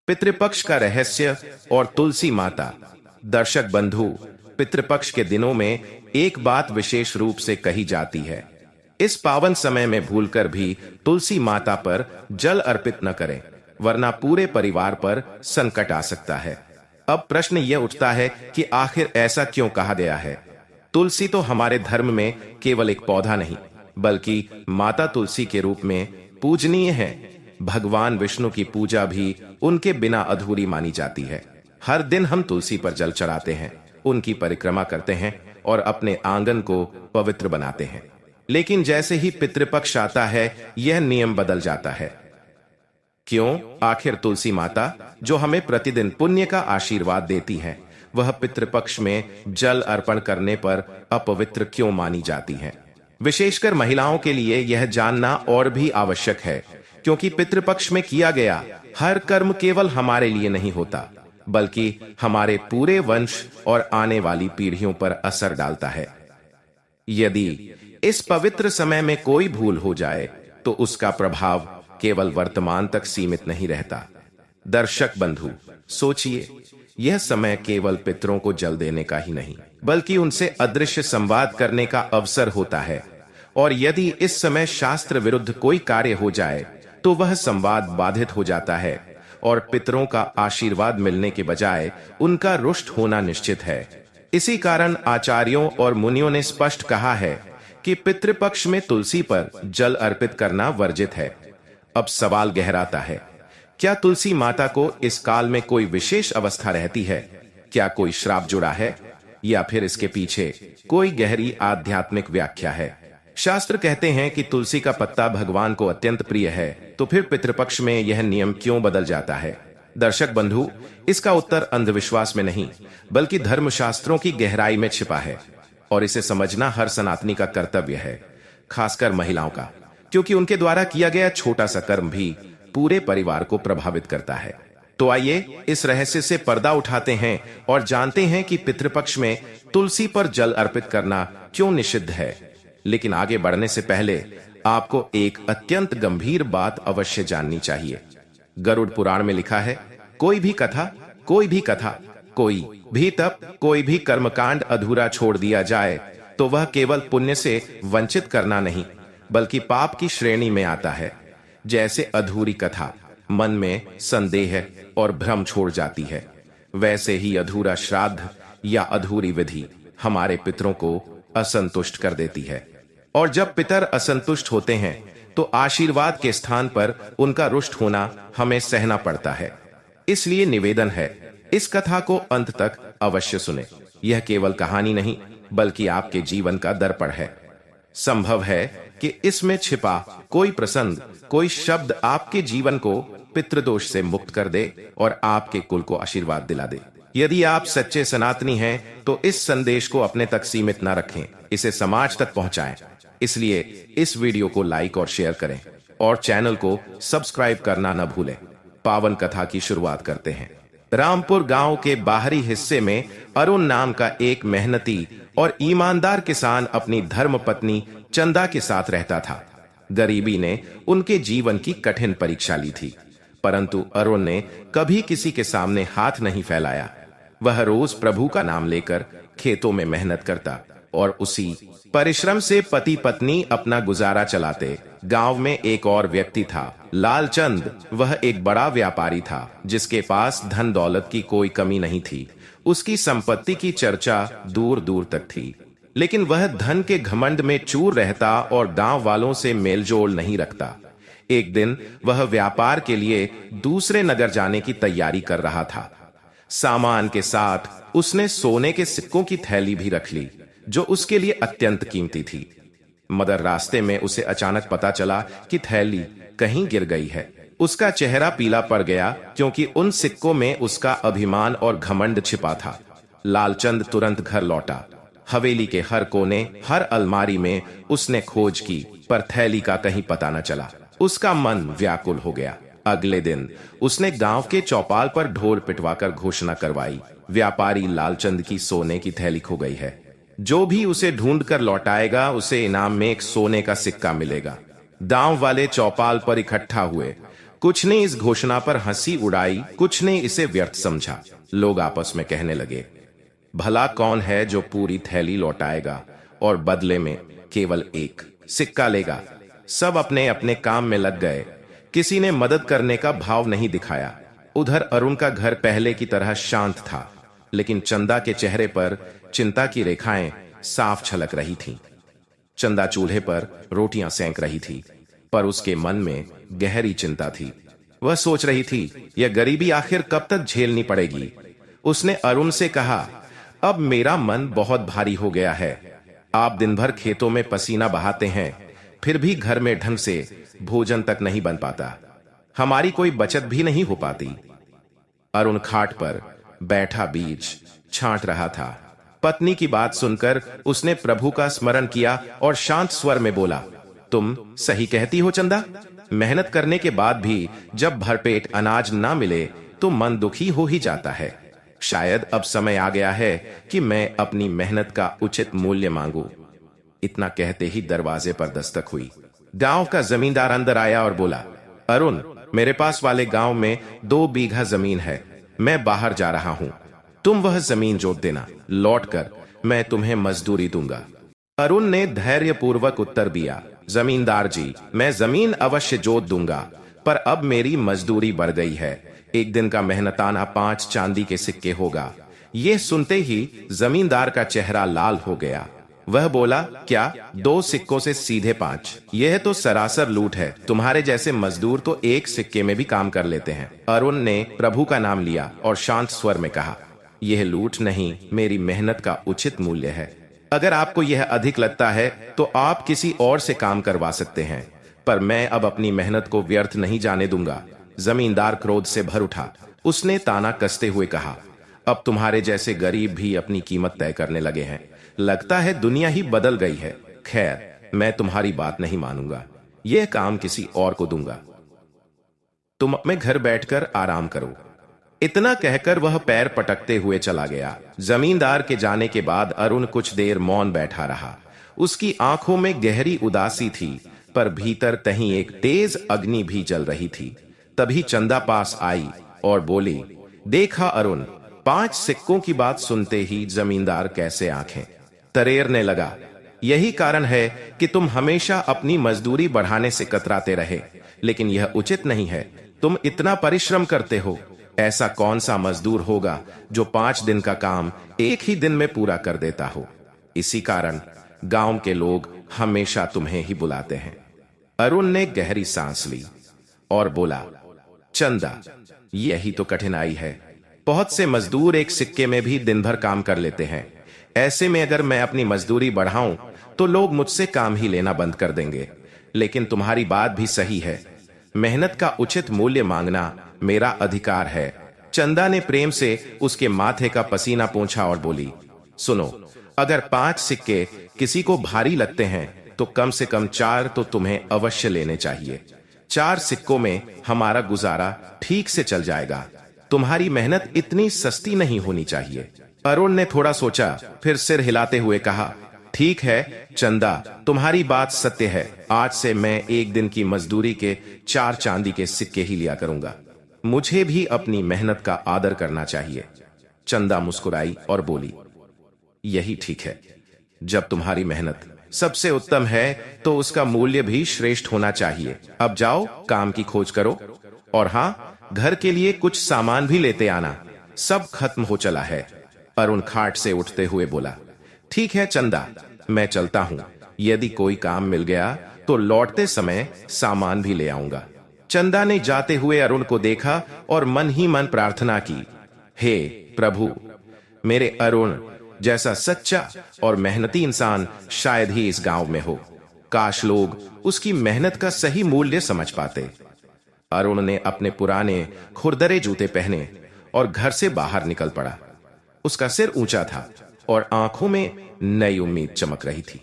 पितृपक्ष का रहस्य और तुलसी माता। दर्शक बंधु, पितृपक्ष के दिनों में एक बात विशेष रूप से कही जाती है। इस पावन समय में भूलकर भी तुलसी माता पर जल अर्पित न करें, वरना पूरे परिवार पर संकट आ सकता है। अब प्रश्न यह उठता है कि आखिर ऐसा क्यों कहा गया है? तुलसी तो हमारे धर्म में केवल एक पौधा नहीं, बल्कि माता तुलसी के रूप में पूजनीय है। भगवान विष्णु की पूजा भी उनके बिना अधूरी मानी जाती है। हर दिन हम तुलसी पर जल चढ़ाते हैं, उनकी परिक्रमा करते हैं और अपने आंगन को पवित्र बनाते हैं। लेकिन जैसे ही पितृपक्ष आता है, यह नियम बदल जाता है। क्यों? आखिर तुलसी माता, जो हमें प्रतिदिन पुण्य का आशीर्वाद देती है, वह पितृपक्ष में जल अर्पण करने पर अपवित्र क्यों मानी जाती है? विशेषकर महिलाओं के लिए यह जानना और भी आवश्यक है, क्योंकि पितृपक्ष में किया गया हर कर्म केवल हमारे लिए नहीं होता, बल्कि हमारे पूरे वंश और आने वाली पीढ़ियों पर असर डालता है। यदि इस पवित्र समय में कोई भूल हो जाए, तो उसका प्रभाव केवल वर्तमान तक सीमित नहीं रहता। दर्शक बंधु, सोचिए, यह समय केवल पितरों को जल देने का ही नहीं, बल्कि उनसे अदृश्य संवाद करने का अवसर होता है। और यदि इस समय शास्त्र विरुद्ध कोई कार्य हो जाए, तो वह संवाद बाधित हो जाता है और पितरों का आशीर्वाद मिलने के बजाय उनका रुष्ट होना निश्चित है। इसी कारण आचार्यों और मुनियों ने स्पष्ट कहा है कि पितृपक्ष में तुलसी पर जल अर्पित करना वर्जित है। अब सवाल गहराता है, क्या तुलसी माता को इस काल में कोई विशेष अवस्था रहती है? क्या कोई श्राप जुड़ा है, या फिर इसके पीछे कोई गहरी आध्यात्मिक व्याख्या है? शास्त्र कहते हैं कि तुलसी का पत्ता भगवान को अत्यंत प्रिय है, तो फिर पितृपक्ष में यह नियम क्यों बदल जाता है? दर्शक बंधु, इसका उत्तर अंधविश्वास में नहीं, बल्कि धर्मशास्त्रों की गहराई में छिपा है। और इसे समझना हर सनातनी का कर्तव्य है, खासकर महिलाओं का, क्योंकि उनके द्वारा किया गया छोटा सा कर्म भी पूरे परिवार को प्रभावित करता है। तो आइए इस रहस्य से पर्दा उठाते हैं और जानते हैं कि पितृपक्ष में तुलसी पर जल अर्पित करना क्यों निषिद्ध है। लेकिन आगे बढ़ने से पहले आपको एक अत्यंत गंभीर बात अवश्य जाननी चाहिए। गरुड़ पुराण में लिखा है, कोई भी कथा, कोई भी तप, कोई भी कर्मकांड अधूरा छोड़ दिया जाए, तो वह केवल पुण्य से वंचित करना नहीं, बल्कि पाप की श्रेणी में आता है। जैसे अधूरी कथा मन में संदेह और भ्रम छोड़ जाती है, वैसे ही अधूरा श्राद्ध या अधूरी विधि हमारे पितरों को असंतुष्ट कर देती है। और जब पितर असंतुष्ट होते हैं, तो आशीर्वाद के स्थान पर उनका रुष्ट होना हमें सहना पड़ता है। इसलिए निवेदन है, इस कथा को अंत तक अवश्य सुने। यह केवल कहानी नहीं, बल्कि आपके जीवन का दर्पण है। संभव है कि इसमें छिपा कोई प्रसंग, कोई शब्द आपके जीवन को पितृदोष से मुक्त कर दे और आपके कुल को आशीर्वाद दिला दे। यदि आप सच्चे सनातनी हैं, तो इस संदेश को अपने तक सीमित न रखें, इसे समाज तक पहुंचाएं। इसलिए इस वीडियो को लाइक और शेयर करें और चैनल को सब्सक्राइब करना न भूलें। पावन कथा की शुरुआत करते हैं। रामपुर गांव के बाहरी हिस्से में अरुण नाम का एक मेहनती और ईमानदार किसान अपनी धर्मपत्नी चंदा के साथ रहता था। गरीबी ने उनके जीवन की कठिन परीक्षा ली थी, परंतु अरुण ने कभी किसी के सामने हाथ नहीं फैलाया। वह रोज प्रभु का नाम लेकर खेतों में मेहनत करता और उसी परिश्रम से पति पत्नी अपना गुजारा चलाते। गांव में एक और व्यक्ति था, लालचंद। वह एक बड़ा व्यापारी था, जिसके पास धन दौलत की कोई कमी नहीं थी। उसकी संपत्ति की चर्चा दूर दूर तक थी, लेकिन वह धन के घमंड में चूर रहता और गांव वालों से मेलजोल नहीं रखता। एक दिन वह व्यापार के लिए दूसरे नगर जाने की तैयारी कर रहा था। सामान के साथ उसने सोने के सिक्कों की थैली भी रख ली, जो उसके लिए अत्यंत कीमती थी। मगर रास्ते में उसे अचानक पता चला कि थैली कहीं गिर गई है। उसका चेहरा पीला पड़ गया, क्योंकि उन सिक्कों में उसका अभिमान और घमंड छिपा था। लालचंद तुरंत घर लौटा। हवेली के हर कोने, हर अलमारी में उसने खोज की, पर थैली का कहीं पता न चला। उसका मन व्याकुल हो गया। अगले दिन उसने गांव के चौपाल पर ढोल पिटवाकर घोषणा करवाई, व्यापारी लालचंद की सोने की थैली खो गई है। जो भी उसे ढूंढ कर लौटाएगा, उसे इनाम में एक सोने का सिक्का मिलेगा। गांव वाले चौपाल पर इकट्ठा हुए। कुछ ने इस घोषणा पर हंसी उड़ाई, कुछ ने इसे व्यर्थ समझा। लोग आपस में कहने लगे, भला कौन है जो पूरी थैली लौटाएगा और बदले में केवल एक सिक्का लेगा। सब अपने अपने काम में लग गए, किसी ने मदद करने का भाव नहीं दिखाया। उधर अरुण का घर पहले की तरह शांत था, लेकिन चंदा के चेहरे पर चिंता की रेखाएं साफ छलक रही थीं। चंदा चूल्हे पर रोटियां सेंक रही थी, पर उसके मन में गहरी चिंता थी। वह सोच रही थी, यह गरीबी आखिर कब तक झेलनी पड़ेगी। उसने अरुण से कहा, अब मेरा मन बहुत भारी हो गया है। आप दिन भर खेतों में पसीना बहाते हैं, फिर भी घर में ढंग से भोजन तक नहीं बन पाता। हमारी कोई बचत भी नहीं हो पाती। अरुण खाट पर बैठा बीज छांट रहा था। पत्नी की बात सुनकर उसने प्रभु का स्मरण किया और शांत स्वर में बोला, तुम सही कहती हो चंदा। मेहनत करने के बाद भी जब भरपेट अनाज ना मिले तो मन दुखी हो ही जाता है। शायद अब समय आ गया है कि मैं अपनी मेहनत का उचित मूल्य मांगू। इतना कहते ही दरवाजे पर दस्तक हुई। गांव का जमींदार अंदर आया और बोला, अरुण, मेरे पास वाले गांव में 2 बीघा जमीन है। मैं बाहर जा रहा हूं, तुम वह जमीन जोत देना। लौटकर मैं तुम्हें मजदूरी दूंगा। अरुण ने धैर्यपूर्वक उत्तर दिया, जमींदार जी, मैं जमीन अवश्य जोत दूंगा, पर अब मेरी मजदूरी बढ़ गई है। एक दिन का मेहनताना 5 चांदी के सिक्के होगा। यह सुनते ही जमींदार का चेहरा लाल हो गया। वह बोला, क्या 2 सिक्कों से सीधे 5? यह तो सरासर लूट है। तुम्हारे जैसे मजदूर तो 1 सिक्के में भी काम कर लेते हैं। अरुण ने प्रभु का नाम लिया और शांत स्वर में कहा, यह लूट नहीं, मेरी मेहनत का उचित मूल्य है। अगर आपको यह अधिक लगता है तो आप किसी और से काम करवा सकते हैं, पर मैं अब अपनी मेहनत को व्यर्थ नहीं जाने दूंगा। जमींदार क्रोध से भर उठा। उसने ताना कसते हुए कहा, अब तुम्हारे जैसे गरीब भी अपनी कीमत तय करने लगे हैं। लगता है दुनिया ही बदल गई है। खैर, मैं तुम्हारी बात नहीं मानूंगा। यह काम किसी और को दूंगा। तुम अपने घर बैठकर आराम करो। इतना कहकर वह पैर पटकते हुए चला गया। जमींदार के जाने के बाद अरुण कुछ देर मौन बैठा रहा। उसकी आंखों में गहरी उदासी थी, पर भीतर कहीं एक तेज अग्नि भी जल रही थी। तभी चंदा पास आई और बोली, देखा अरुण, 5 सिक्कों की बात सुनते ही जमींदार कैसे आंखें तरेरने लगा। यही कारण है कि तुम हमेशा अपनी मजदूरी बढ़ाने से कतराते रहे, लेकिन यह उचित नहीं है। तुम इतना परिश्रम करते हो, ऐसा कौन सा मजदूर होगा जो 5 दिन का काम एक ही दिन में पूरा कर देता हो। इसी कारण गांव के लोग हमेशा तुम्हें ही बुलाते हैं। अरुण ने गहरी सांस ली और बोला, चंदा, यही तो कठिनाई है। बहुत से मजदूर 1 सिक्के में भी दिन भर काम कर लेते हैं। ऐसे में अगर मैं अपनी मजदूरी बढ़ाऊं तो लोग मुझसे काम ही लेना बंद कर देंगे। लेकिन तुम्हारी बात भी सही है, मेहनत का उचित मूल्य मांगना मेरा अधिकार है। चंदा ने प्रेम से उसके माथे का पसीना पोंछा और बोली, सुनो, अगर 5 सिक्के किसी को भारी लगते हैं तो कम से कम 4 तो तुम्हें अवश्य लेने चाहिए। 4 सिक्कों में हमारा गुजारा ठीक से चल जाएगा। तुम्हारी मेहनत इतनी सस्ती नहीं होनी चाहिए। अरुण ने थोड़ा सोचा, फिर सिर हिलाते हुए कहा, ठीक है चंदा, तुम्हारी बात सत्य है। आज से मैं 1 दिन की मजदूरी के 4 चांदी के सिक्के ही लिया करूंगा। मुझे भी अपनी मेहनत का आदर करना चाहिए। चंदा मुस्कुराई और बोली, यही ठीक है। जब तुम्हारी मेहनत सबसे उत्तम है तो उसका मूल्य भी श्रेष्ठ होना चाहिए। अब जाओ, काम की खोज करो, और हाँ, घर के लिए कुछ सामान भी लेते आना। सब खत्म हो चला है। अरुण खाट से उठते हुए बोला, ठीक है चंदा, मैं चलता हूं। यदि कोई काम मिल गया तो लौटते समय सामान भी ले आऊंगा। चंदा ने जाते हुए अरुण को देखा और मन ही मन प्रार्थना की, हे प्रभु, मेरे अरुण जैसा सच्चा और मेहनती इंसान शायद ही इस गांव में हो। काश लोग उसकी मेहनत का सही मूल्य समझ पाते। अरुण ने अपने पुराने खुरदरे जूते पहने और घर से बाहर निकल पड़ा। उसका सिर ऊंचा था और आंखों में नई उम्मीद चमक रही थी।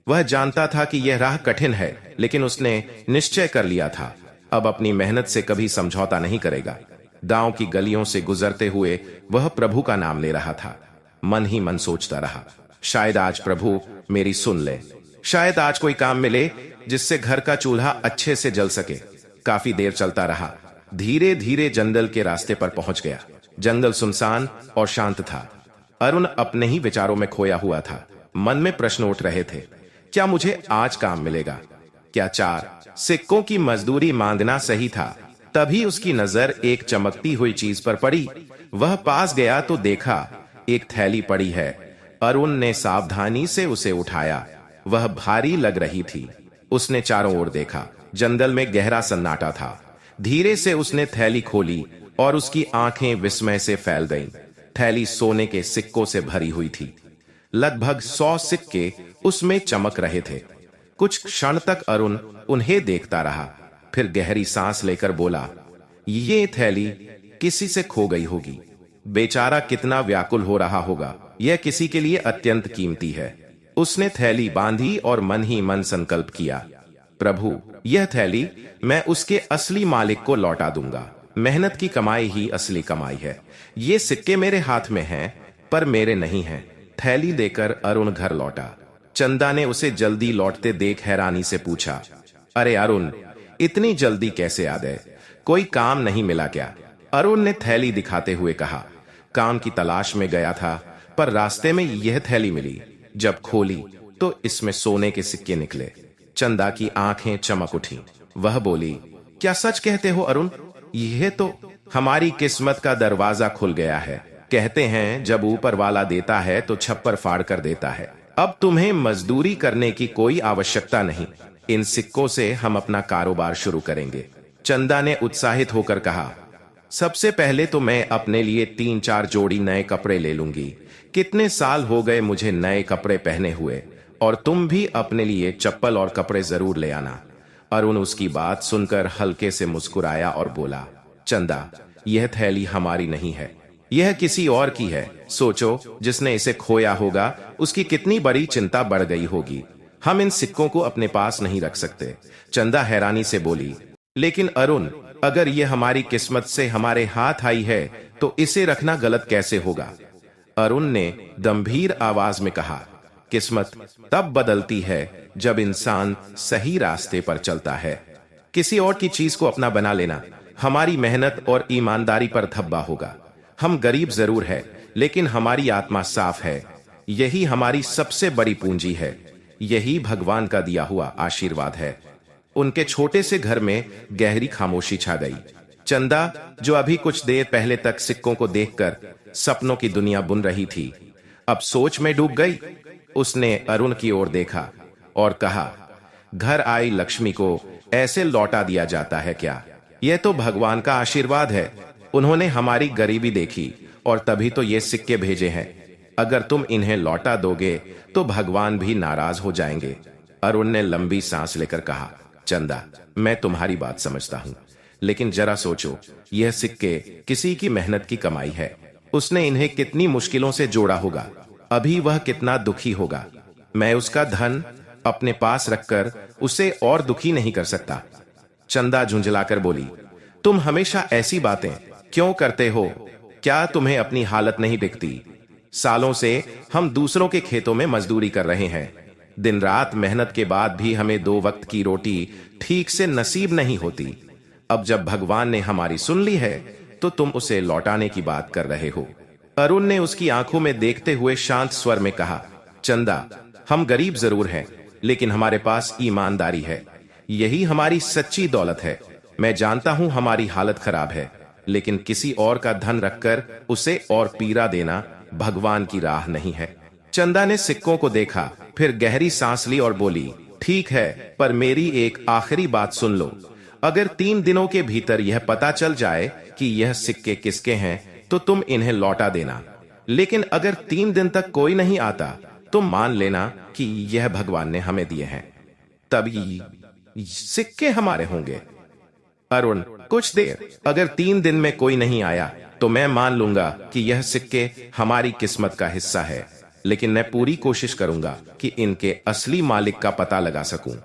वह जानता था कि यह राह कठिन है, लेकिन उसने निश्चय कर लिया था, अब अपनी मेहनत से कभी समझौता नहीं करेगा। गांव की गलियों से गुजरते हुए वह प्रभु का नाम ले रहा था। मन ही मन सोचता रहा, शायद आज प्रभु मेरी सुन ले। शायद आज कोई काम मिले जिससे घर का चूल्हा अच्छे से जल सके। काफी देर चलता रहा। धीरे धीरे जंगल के रास्ते पर पहुंच गया। जंगल सुनसान और शांत था। अरुण अपने ही विचारों में खोया हुआ था। मन में प्रश्न उठ रहे थे, क्या मुझे आज काम मिलेगा? क्या 4 सिक्कों की मजदूरी मांगना सही था? तभी उसकी नजर एक चमकती हुई चीज पर पड़ी। वह पास गया तो देखा एक थैली पड़ी है। अरुण ने सावधानी से उसे उठाया। वह भारी लग रही थी। उसने चारों ओर देखा। जंगल में गहरा सन्नाटा था। धीरे से उसने थैली खोली और उसकी आंखें विस्मय से फैल गईं। थैली सोने के सिक्कों से भरी हुई थी। लगभग 100 सिक्के उसमें चमक रहे थे। कुछ क्षण तक अरुण उन्हें देखता रहा, फिर गहरी सांस लेकर बोला, ये थैली किसी से खो गई होगी। बेचारा कितना व्याकुल हो रहा होगा। यह किसी के लिए अत्यंत कीमती है। उसने थैली बांधी और मन ही मन संकल्प किया, प्रभु, यह थैली मैं उसके असली मालिक को लौटा दूंगा। मेहनत की कमाई ही असली कमाई है। ये सिक्के मेरे हाथ में हैं, पर मेरे नहीं हैं। थैली देकर अरुण घर लौटा। चंदा ने उसे जल्दी लौटते देख हैरानी से पूछा, अरे अरुण, इतनी जल्दी कैसे आ गए? कोई काम नहीं मिला क्या? अरुण ने थैली दिखाते हुए कहा, काम की तलाश में गया था, पर रास्ते में यह थैली मिली। जब खोली तो इसमें सोने के सिक्के निकले। चंदा की आंखें चमक उठी। वह बोली, क्या सच कहते हो अरुण? यह तो हमारी किस्मत का दरवाजा खुल गया है। कहते हैं जब ऊपर वाला देता है तो छप्पर फाड़ कर देता है। अब तुम्हें मजदूरी करने की कोई आवश्यकता नहीं। इन सिक्कों से हम अपना कारोबार शुरू करेंगे। चंदा ने उत्साहित होकर कहा, सबसे पहले तो मैं अपने लिए 3-4 जोड़ी नए कपड़े ले लूंगी। कितने साल हो गए मुझे नए कपड़े पहने हुए। और तुम भी अपने लिए चप्पल और कपड़े जरूर ले आना। अरुण उसकी बात सुनकर हल्के से मुस्कुराया और बोला, चंदा, यह थैली हमारी नहीं है, यह किसी और की है। सोचो, जिसने इसे खोया होगा उसकी कितनी बड़ी चिंता बढ़ गई होगी। हम इन सिक्कों को अपने पास नहीं रख सकते। चंदा हैरानी से बोली, लेकिन अरुण, अगर यह हमारी किस्मत से हमारे हाथ आई है तो इसे रखना गलत कैसे होगा? अरुण ने गंभीर आवाज में कहा, किस्मत तब बदलती है जब इंसान सही रास्ते पर चलता है। किसी और की चीज को अपना बना लेना हमारी मेहनत और ईमानदारी पर धब्बा होगा। हम गरीब जरूर है, लेकिन हमारी आत्मा साफ है। यही हमारी सबसे बड़ी पूंजी है। यही भगवान का दिया हुआ आशीर्वाद है। उनके छोटे से घर में गहरी खामोशी छा गई। चंदा, जो अभी कुछ देर पहले तक सिक्कों को देखकर सपनों की दुनिया बुन रही थी, अब सोच में डूब गई। उसने अरुण की ओर देखा और कहा, घर आई लक्ष्मी को ऐसे लौटा दिया जाता है क्या? यह तो भगवान का आशीर्वाद है। उन्होंने हमारी गरीबी देखी और तभी तो ये सिक्के भेजे हैं। अगर तुम इन्हें लौटा दोगे तो भगवान भी नाराज हो जाएंगे। अरुण ने लंबी सांस लेकर कहा, चंदा, मैं तुम्हारी बात समझता हूं, लेकिन जरा सोचो, यह सिक्के किसी की मेहनत की कमाई है। उसने इन्हें कितनी मुश्किलों से जोड़ा होगा। अभी वह कितना दुखी होगा। मैं उसका धन अपने पास रखकर उसे और दुखी नहीं कर सकता। चंदा झुंझलाकर बोली, तुम हमेशा ऐसी बातें क्यों करते हो? क्या तुम्हें अपनी हालत नहीं दिखती? सालों से हम दूसरों के खेतों में मजदूरी कर रहे हैं। दिन रात मेहनत के बाद भी हमें 2 वक्त की रोटी ठीक से नसीब नहीं होती। अब जब भगवान ने हमारी सुन ली है तो तुम उसे लौटाने की बात कर रहे हो। अरुण ने उसकी आंखों में देखते हुए शांत स्वर में कहा, चंदा, हम गरीब जरूर हैं, लेकिन हमारे पास ईमानदारी है। यही हमारी सच्ची दौलत है। मैं जानता हूं हमारी हालत खराब है, लेकिन किसी और का धन रखकर उसे और पीड़ा देना भगवान की राह नहीं है। चंदा ने सिक्कों को देखा, फिर गहरी सांस ली और बोली, ठीक है, पर मेरी एक आखिरी बात सुन लो। अगर 3 दिनों के भीतर यह पता चल जाए कि यह सिक्के किसके हैं तो तुम इन्हें लौटा देना। लेकिन अगर 3 दिन तक कोई नहीं आता तो मान लेना कि यह भगवान ने हमें दिए हैं। तभी सिक्के हमारे होंगे। अरुण, कुछ देर, अगर 3 दिन में कोई नहीं आया तो मैं मान लूंगा कि यह सिक्के हमारी किस्मत का हिस्सा है, लेकिन मैं पूरी कोशिश करूंगा कि इनके असली मालिक का पता लगा सकूं।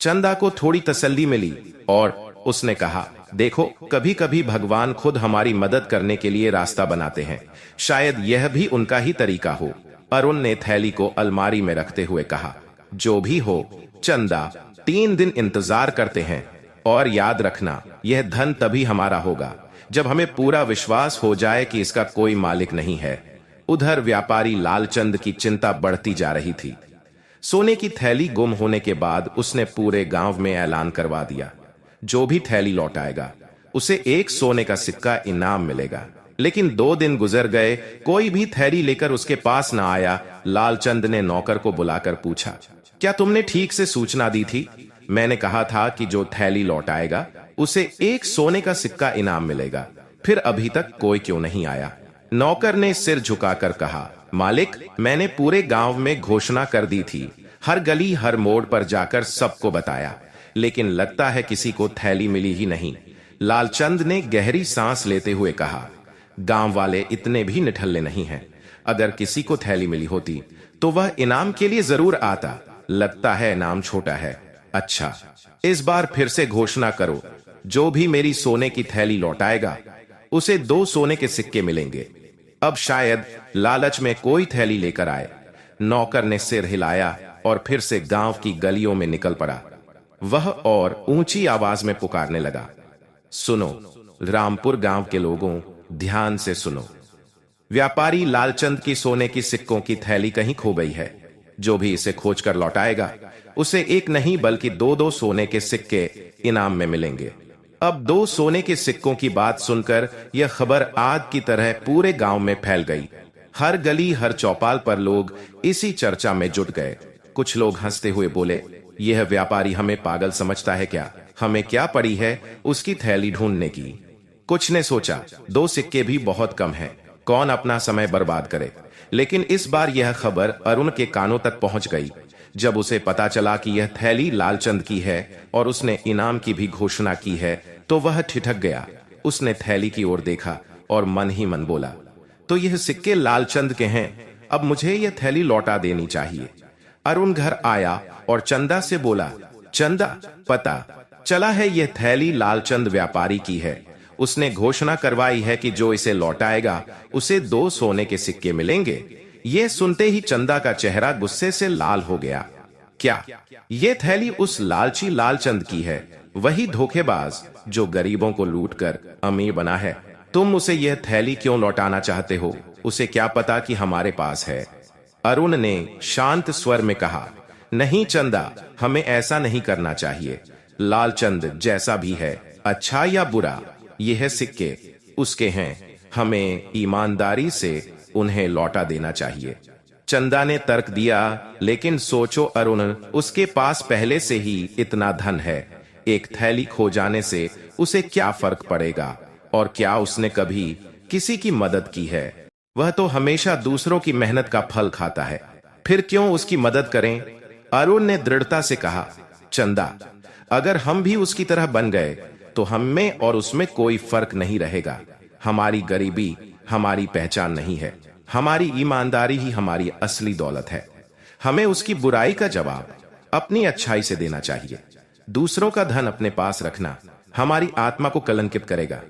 चंदा को थोड़ी तसल्ली मिली और उसने कहा, देखो, कभी कभी भगवान खुद हमारी मदद करने के लिए रास्ता बनाते हैं। शायद यह भी उनका ही तरीका हो। अरुण ने थैली को अलमारी में रखते हुए कहा, जो भी हो चंदा, 3 दिन इंतजार करते हैं और याद रखना, यह धन तभी हमारा होगा जब हमें पूरा विश्वास हो जाए कि इसका कोई मालिक नहीं है। उधर व्यापारी लालचंद की चिंता बढ़ती जा रही थी। सोने की थैली गुम होने के बाद उसने पूरे गांव में ऐलान करवा दिया, जो भी थैली लौटाएगा उसे 1 सोने का सिक्का इनाम मिलेगा। लेकिन 2 दिन गुजर गए, कोई भी थैली लेकर उसके पास न आया। लालचंद ने नौकर को बुलाकर पूछा, क्या तुमने ठीक से सूचना दी थी? मैंने कहा था कि जो थैली लौटाएगा उसे 1 सोने का सिक्का इनाम मिलेगा, फिर अभी तक कोई क्यों नहीं आया? नौकर ने सिर झुकाकर कहा, मालिक, मैंने पूरे गांव में घोषणा कर दी थी, हर गली हर मोड़ पर जाकर सबको बताया, लेकिन लगता है किसी को थैली मिली ही नहीं। लालचंद ने गहरी सांस लेते हुए कहा, गांव वाले इतने भी निठल्ले नहीं हैं। अगर किसी को थैली मिली होती तो वह इनाम के लिए जरूर आता। लगता है इनाम छोटा है। अच्छा, इस बार फिर से घोषणा करो, जो भी मेरी सोने की थैली लौटाएगा उसे 2 सोने के सिक्के मिलेंगे। अब शायद लालच में कोई थैली लेकर आए। नौकर ने सिर हिलाया और फिर से गांव की गलियों में निकल पड़ा। वह और ऊंची आवाज में पुकारने लगा, सुनो रामपुर गांव के लोगों, ध्यान से सुनो। व्यापारी लालचंद की सोने की सिक्कों की थैली कहीं खो गई है। जो भी इसे खोजकर लौटाएगा उसे 1 नहीं बल्कि 2-2 सोने के सिक्के इनाम में मिलेंगे। अब 2 सोने के सिक्कों की बात सुनकर यह खबर आग की तरह पूरे गांव में फैल गई। हर गली हर चौपाल पर लोग इसी चर्चा में जुट गए। कुछ लोग हंसते हुए बोले, यह व्यापारी हमें पागल समझता है क्या? हमें क्या पड़ी है उसकी थैली ढूंढने की? कुछ ने सोचा, 2 सिक्के भी बहुत कम है, कौन अपना समय बर्बाद करे? लेकिन इस बार यह खबर अरुण के कानों तक पहुंच गई। जब उसे पता चला कि यह थैली लालचंद की है और उसने इनाम की भी घोषणा की है, तो वह ठिठक गया। उसने थैली की ओर देखा और मन ही मन बोला, तो यह सिक्के लालचंद के हैं, अब मुझे यह थैली लौटा देनी चाहिए। अरुण घर आया और चंदा से बोला, चंदा, पता चला है यह थैली लालचंद व्यापारी की है। उसने घोषणा करवाई है कि जो इसे लौटाएगा उसे 2 सोने के सिक्के मिलेंगे। यह सुनते ही चंदा का चेहरा गुस्से से लाल हो गया। क्या यह थैली उस लालची लालचंद की है, वही धोखेबाज जो गरीबों को लूटकर अमीर बना है? तुम उसे यह थैली क्यों लौटाना चाहते हो? उसे क्या पता कि हमारे पास है? अरुण ने शांत स्वर में कहा, नहीं चंदा, हमें ऐसा नहीं करना चाहिए। लालचंद जैसा भी है, अच्छा या बुरा, यह सिक्के उसके हैं, हमें ईमानदारी से उन्हें लौटा देना चाहिए। चंदा ने तर्क दिया, लेकिन सोचो अरुण, उसके पास पहले से ही इतना धन है, एक थैली खो जाने से उसे क्या फर्क पड़ेगा? और क्या उसने कभी किसी की मदद की है? वह तो हमेशा दूसरों की मेहनत का फल खाता है, फिर क्यों उसकी मदद करें? अरुण ने दृढ़ता से कहा, चंदा, अगर हम भी उसकी तरह बन गए तो हम में और उसमें कोई फर्क नहीं रहेगा। हमारी गरीबी हमारी पहचान नहीं है, हमारी ईमानदारी ही हमारी असली दौलत है। हमें उसकी बुराई का जवाब अपनी अच्छाई से देना चाहिए। दूसरों का धन अपने पास रखना हमारी आत्मा को कलंकित करेगा।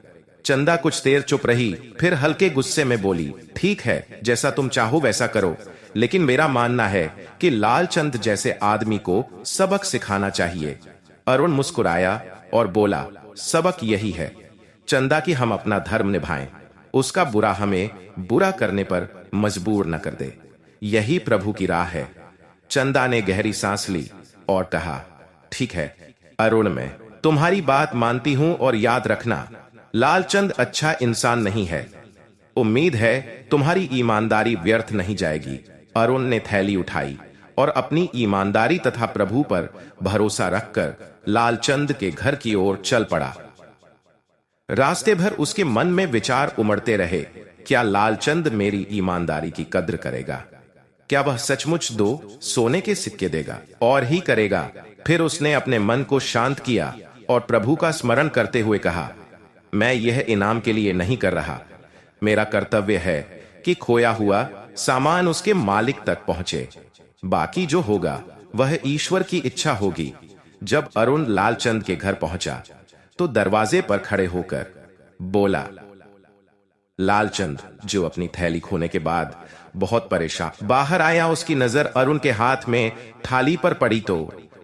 चंदा कुछ देर चुप रही, फिर हल्के गुस्से में बोली, ठीक है, जैसा तुम चाहो वैसा करो, लेकिन मेरा मानना है कि लालचंद जैसे आदमी को सबक सिखाना चाहिए। अरुण मुस्कुराया और बोला, सबक यही है चंदा कि हम अपना धर्म निभाएं, उसका बुरा हमें बुरा करने पर मजबूर न कर दे। यही प्रभु की राह है। चंदा ने गहरी सांस ली और कहा, ठीक है अरुण, मैं तुम्हारी बात मानती हूं, और याद रखना, लालचंद अच्छा इंसान नहीं है। उम्मीद है तुम्हारी ईमानदारी व्यर्थ नहीं जाएगी। अरुण ने थैली उठाई और अपनी ईमानदारी तथा प्रभु पर भरोसा रखकर लालचंद के घर की ओर चल पड़ा। रास्ते भर उसके मन में विचार उमड़ते रहे, क्या लालचंद मेरी ईमानदारी की कद्र करेगा? क्या वह सचमुच 2 सोने के सिक्के देगा? और ही करेगा। फिर उसने अपने मन को शांत किया और प्रभु का स्मरण करते हुए कहा, मैं यह इनाम के लिए नहीं कर रहा। मेरा कर्तव्य है कि खोया हुआ सामान उसके मालिक तक पहुंचे। बाकी जो होगा वह ईश्वर की इच्छा होगी। जब अरुण लालचंद के घर पहुंचा तो दरवाजे पर खड़े होकर बोला, लालचंद, जो अपनी थैली खोने के बाद बहुत परेशान बाहर आया, उसकी नजर अरुण के हाथ में थाली पर पड़ी तो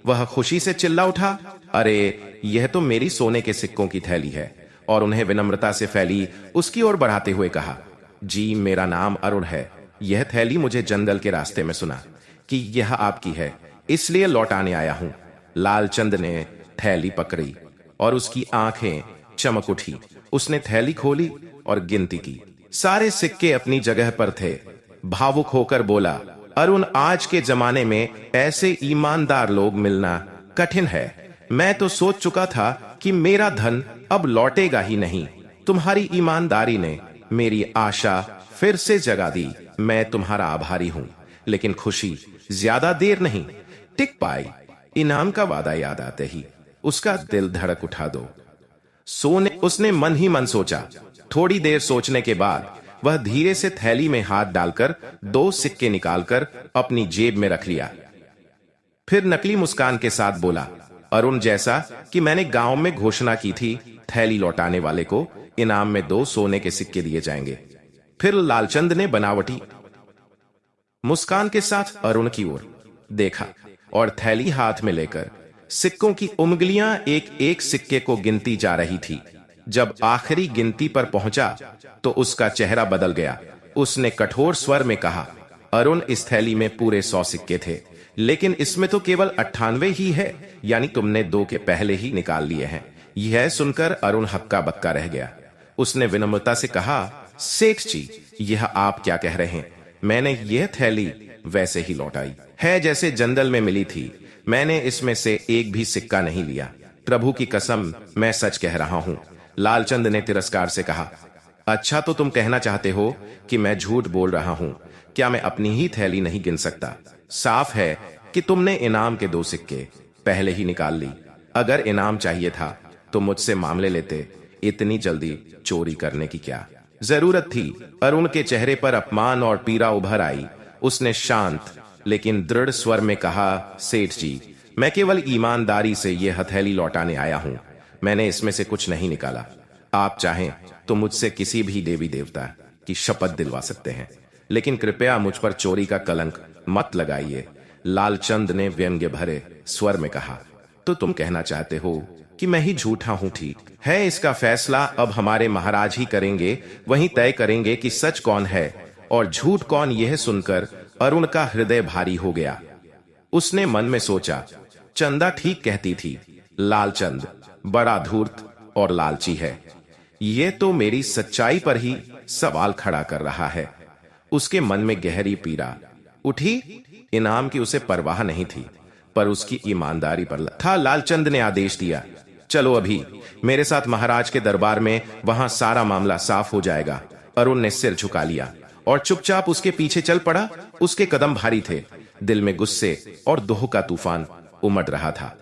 वह खुशी से चिल्ला उठा, अरे, यह तो मेरी सोने के सिक्कों की थैली है। और उन्हें विनम्रता से फैली उसकी ओर बढ़ाते हुए कहा, जी मेरा नाम अरुण है। यह थैली मुझे जंगल के रास्ते में सुना कि यह आपकी है, इसलिए लौटाने आया हूं। लालचंद ने थैली पकड़ी और उसकी आंखें चमक उठी। उसने थैली खोली और गिनती की। सारे सिक्के अपनी जगह पर थे। भावुक होकर बोला, अरुण, आज के जमाने में ऐसे ईमानदार लोग मिलना कठिन है। मैं तो सोच चुका था कि मेरा धन अब लौटेगा ही नहीं। तुम्हारी ईमानदारी ने मेरी आशा फिर से जगा दी। मैं तुम्हारा आभारी हूं, लेकिन खुशी ज्यादा देर नहीं टिक पाई। इनाम का वादा याद आते ही उसका दिल धड़क उठा। दो सोने, उसने मन ही मन सोचा। थोड़ी देर सोचने के बाद वह धीरे से थैली में हाथ डालकर 2 सिक्के निकालकर अपनी जेब में रख लिया। फिर नकली मुस्कान के साथ बोला, अरुण, जैसा कि मैंने गांव में घोषणा की थी, थैली लौटाने वाले को इनाम में 2 सोने के सिक्के दिए जाएंगे। फिर लालचंद ने बनावटी मुस्कान के साथ अरुण की ओर देखा और थैली हाथ में लेकर सिक्कों की उंगलियां एक एक सिक्के को गिनती जा रही थी। जब आखिरी गिनती पर पहुंचा तो उसका चेहरा बदल गया। उसने कठोर स्वर में कहा, अरुण, इस थैली में पूरे 100 सिक्के थे, लेकिन इसमें तो केवल 98 ही है, यानी तुमने 2 के पहले ही निकाल लिए हैं। यह सुनकर अरुण हक्का बक्का रह गया। उसने विनम्रता से कहा, सेठ जी, यह आप क्या कह रहे हैं? मैंने यह थैली वैसे ही लौटाई है जैसे जंगल में मिली थी। मैंने इसमें से एक भी सिक्का नहीं लिया। प्रभु की कसम, मैं सच कह रहा हूं। लालचंद ने तिरस्कार से कहा, अच्छा, तो तुम कहना चाहते हो कि मैं झूठ बोल रहा हूं? क्या मैं अपनी ही थैली नहीं गिन सकता? साफ है कि तुमने इनाम के 2 सिक्के पहले ही निकाल ली। अगर इनाम चाहिए था तो मुझसे मामले लेते। इतनी जल्दी चोरी करने की क्या जरूरत थी? अरुण के चेहरे पर अपमान और पीड़ा उभर आई। उसने शांत लेकिन दृढ़ स्वर में कहा, सेठ जी, मैं केवल ईमानदारी से यह हथेली लौटाने आया हूं। मैंने इसमें से कुछ नहीं निकाला। आप चाहें तो मुझसे किसी भी देवी देवता की शपथ दिलवा सकते हैं, लेकिन कृपया मुझ पर चोरी का कलंक मत लगाइए। लालचंद ने व्यंग्य भरे स्वर में कहा, तो तुम कहना चाहते हो कि मैं ही झूठा हूं? ठीक है, इसका फैसला अब हमारे महाराज ही करेंगे। वहीं तय करेंगे कि सच कौन है और झूठ कौन। यह सुनकर अरुण का हृदय भारी हो गया। उसने मन में सोचा, चंदा ठीक कहती थी, लालचंद बड़ा धूर्त और लालची है। यह तो मेरी सच्चाई पर ही सवाल खड़ा कर रहा है। उसके मन में गहरी पीड़ा उठी। इनाम की उसे परवाह नहीं थी, पर उसकी ईमानदारी पर था। लालचंद ने आदेश दिया, चलो अभी मेरे साथ महाराज के दरबार में, वहां सारा मामला साफ हो जाएगा। अरुण ने सिर झुका लिया और चुपचाप उसके पीछे चल पड़ा। उसके कदम भारी थे। दिल में गुस्से और दोह का तूफान उमड़ रहा था।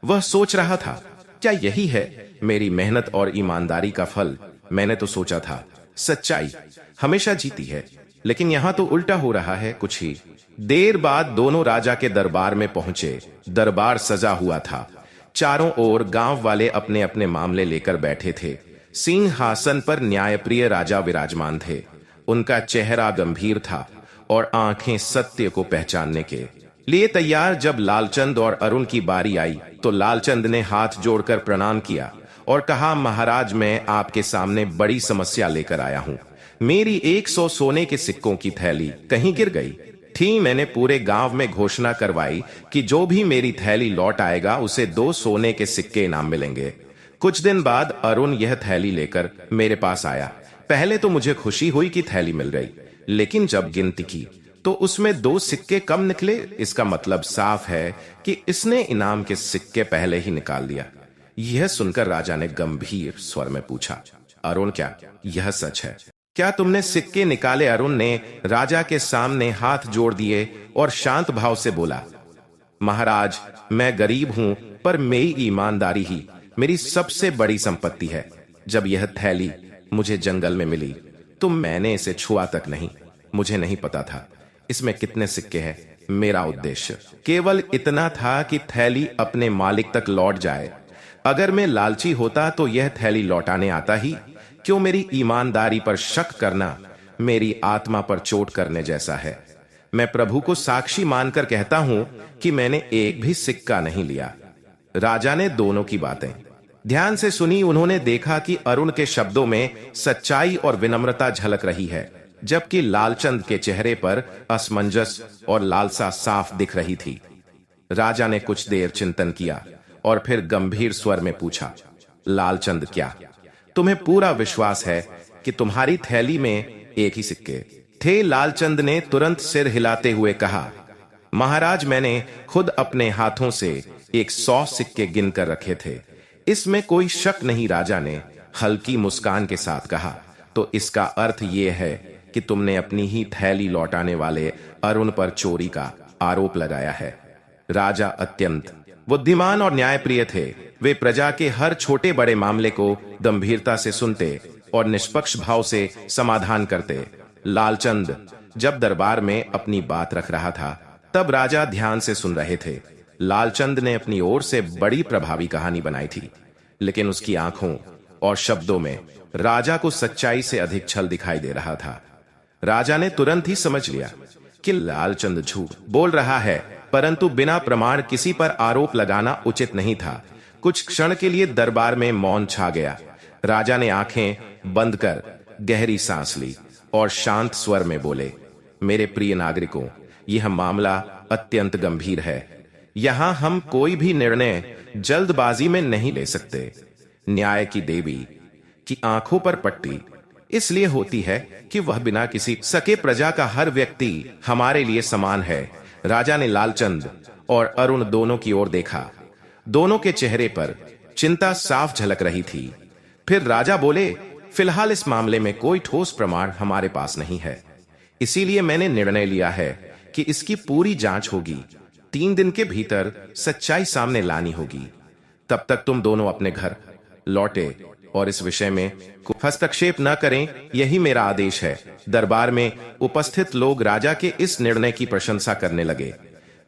वह सोच रहा था, क्या यही है मेरी मेहनत और ईमानदारी का फल? मैंने तो सोचा था सच्चाई हमेशा जीती है, लेकिन यहां तो उल्टा हो रहा है। कुछ ही देर बाद दोनों राजा के दरबार में पहुंचे। दरबार सजा हुआ था। चारों ओर गांव वाले अपने अपने मामले लेकर बैठे थे। सिंहासन पर न्यायप्रिय राजा विराजमान थे। उनका चेहरा गंभीर था और आंखें सत्य को पहचानने के लिए तैयार। जब लालचंद और अरुण की बारी आई तो लालचंद ने हाथ जोड़कर प्रणाम किया और कहा, महाराज, मैं आपके सामने बड़ी समस्या लेकर आया हूं। मेरी 100 सोने के सिक्कों की थैली कहीं गिर गई थी। मैंने पूरे गांव में घोषणा करवाई कि जो भी मेरी थैली लौट आएगा उसे 2 सोने के सिक्के इनाम मिलेंगे। कुछ दिन बाद अरुण यह थैली लेकर मेरे पास आया। पहले तो मुझे खुशी हुई कि थैली मिल गई, लेकिन जब गिनती की तो उसमें 2 सिक्के कम निकले। इसका मतलब साफ है कि इसने इनाम के सिक्के पहले ही निकाल दिया। यह सुनकर राजा ने गंभीर स्वर में पूछा, अरुण, क्या यह सच है? क्या तुमने सिक्के निकाले? अरुण ने राजा के सामने हाथ जोड़ दिए और शांत भाव से बोला, महाराज, मैं गरीब हूं, पर मेरी ईमानदारी ही मेरी सबसे बड़ी संपत्ति है। जब यह थैली मुझे जंगल में मिली तो मैंने इसे छुआ तक नहीं। मुझे नहीं पता था इसमें कितने सिक्के हैं। मेरा उद्देश्य केवल इतना था कि थैली अपने मालिक तक लौट जाए। अगर मैं लालची होता तो यह थैली लौटाने आता ही क्यों? मेरी ईमानदारी पर शक करना मेरी आत्मा पर चोट करने जैसा है। मैं प्रभु को साक्षी मानकर कहता हूं कि मैंने एक भी सिक्का नहीं लिया। राजा ने दोनों की बातें ध्यान से सुनी। उन्होंने देखा कि अरुण के शब्दों में सच्चाई और विनम्रता झलक रही है, जबकि लालचंद के चेहरे पर असमंजस और लालसा साफ दिख रही थी। राजा ने कुछ देर चिंतन किया और फिर गंभीर स्वर में पूछा, लालचंद, क्या तुम्हें पूरा विश्वास है कि तुम्हारी थैली में एक ही सिक्के थे? लालचंद ने तुरंत सिर हिलाते हुए कहा, महाराज, मैंने खुद अपने हाथों से 100 सिक्के गिन कर रखे थे, इसमें कोई शक नहीं। राजा ने हल्की मुस्कान के साथ कहा, तो इसका अर्थ यह है कि तुमने अपनी ही थैली लौटाने वाले अरुण पर चोरी का आरोप लगाया है। राजा अत्यंत बुद्धिमान और न्यायप्रिय थे। वे प्रजा के हर छोटे बड़े मामले को गंभीरता से सुनते और निष्पक्ष भाव से समाधान करते। लालचंद जब दरबार में अपनी बात रख रहा था, तब राजा ध्यान से सुन रहे थे। लालचंद ने अपनी ओर से बड़ी प्रभावी कहानी बनाई थी, लेकिन उसकी आंखों और शब्दों में राजा को सच्चाई से अधिक छल दिखाई दे रहा था। राजा ने तुरंत ही समझ लिया कि लालचंद झूठ बोल रहा है, परंतु बिना प्रमाण किसी पर आरोप लगाना उचित नहीं था। कुछ क्षण के लिए दरबार में मौन छा गया। राजा ने आंखें बंद कर गहरी सांस ली और शांत स्वर में बोले, मेरे प्रिय नागरिकों, यह मामला अत्यंत गंभीर है। यहां हम कोई भी निर्णय जल्दबाजी में नहीं ले सकते। न्याय की देवी की आंखों पर पट्टी इसलिए होती है कि वह बिना किसी सके प्रजा का हर व्यक्ति हमारे लिए समान है। राजा ने लालचंद और अरुण दोनों की ओर देखा। दोनों के चेहरे पर चिंता साफ झलक रही थी। फिर राजा बोले, फिलहाल इस मामले में कोई ठोस प्रमाण हमारे पास नहीं है, इसीलिए मैंने निर्णय लिया है कि इसकी पूरी जांच होगी। 3 दिन के भीतर सच्चाई सामने लानी होगी। तब तक तुम दोनों अपने घर लौटे और इस विषय में हस्तक्षेप न करें, यही मेरा आदेश है। दरबार में उपस्थित लोग राजा के इस निर्णय की प्रशंसा करने लगे।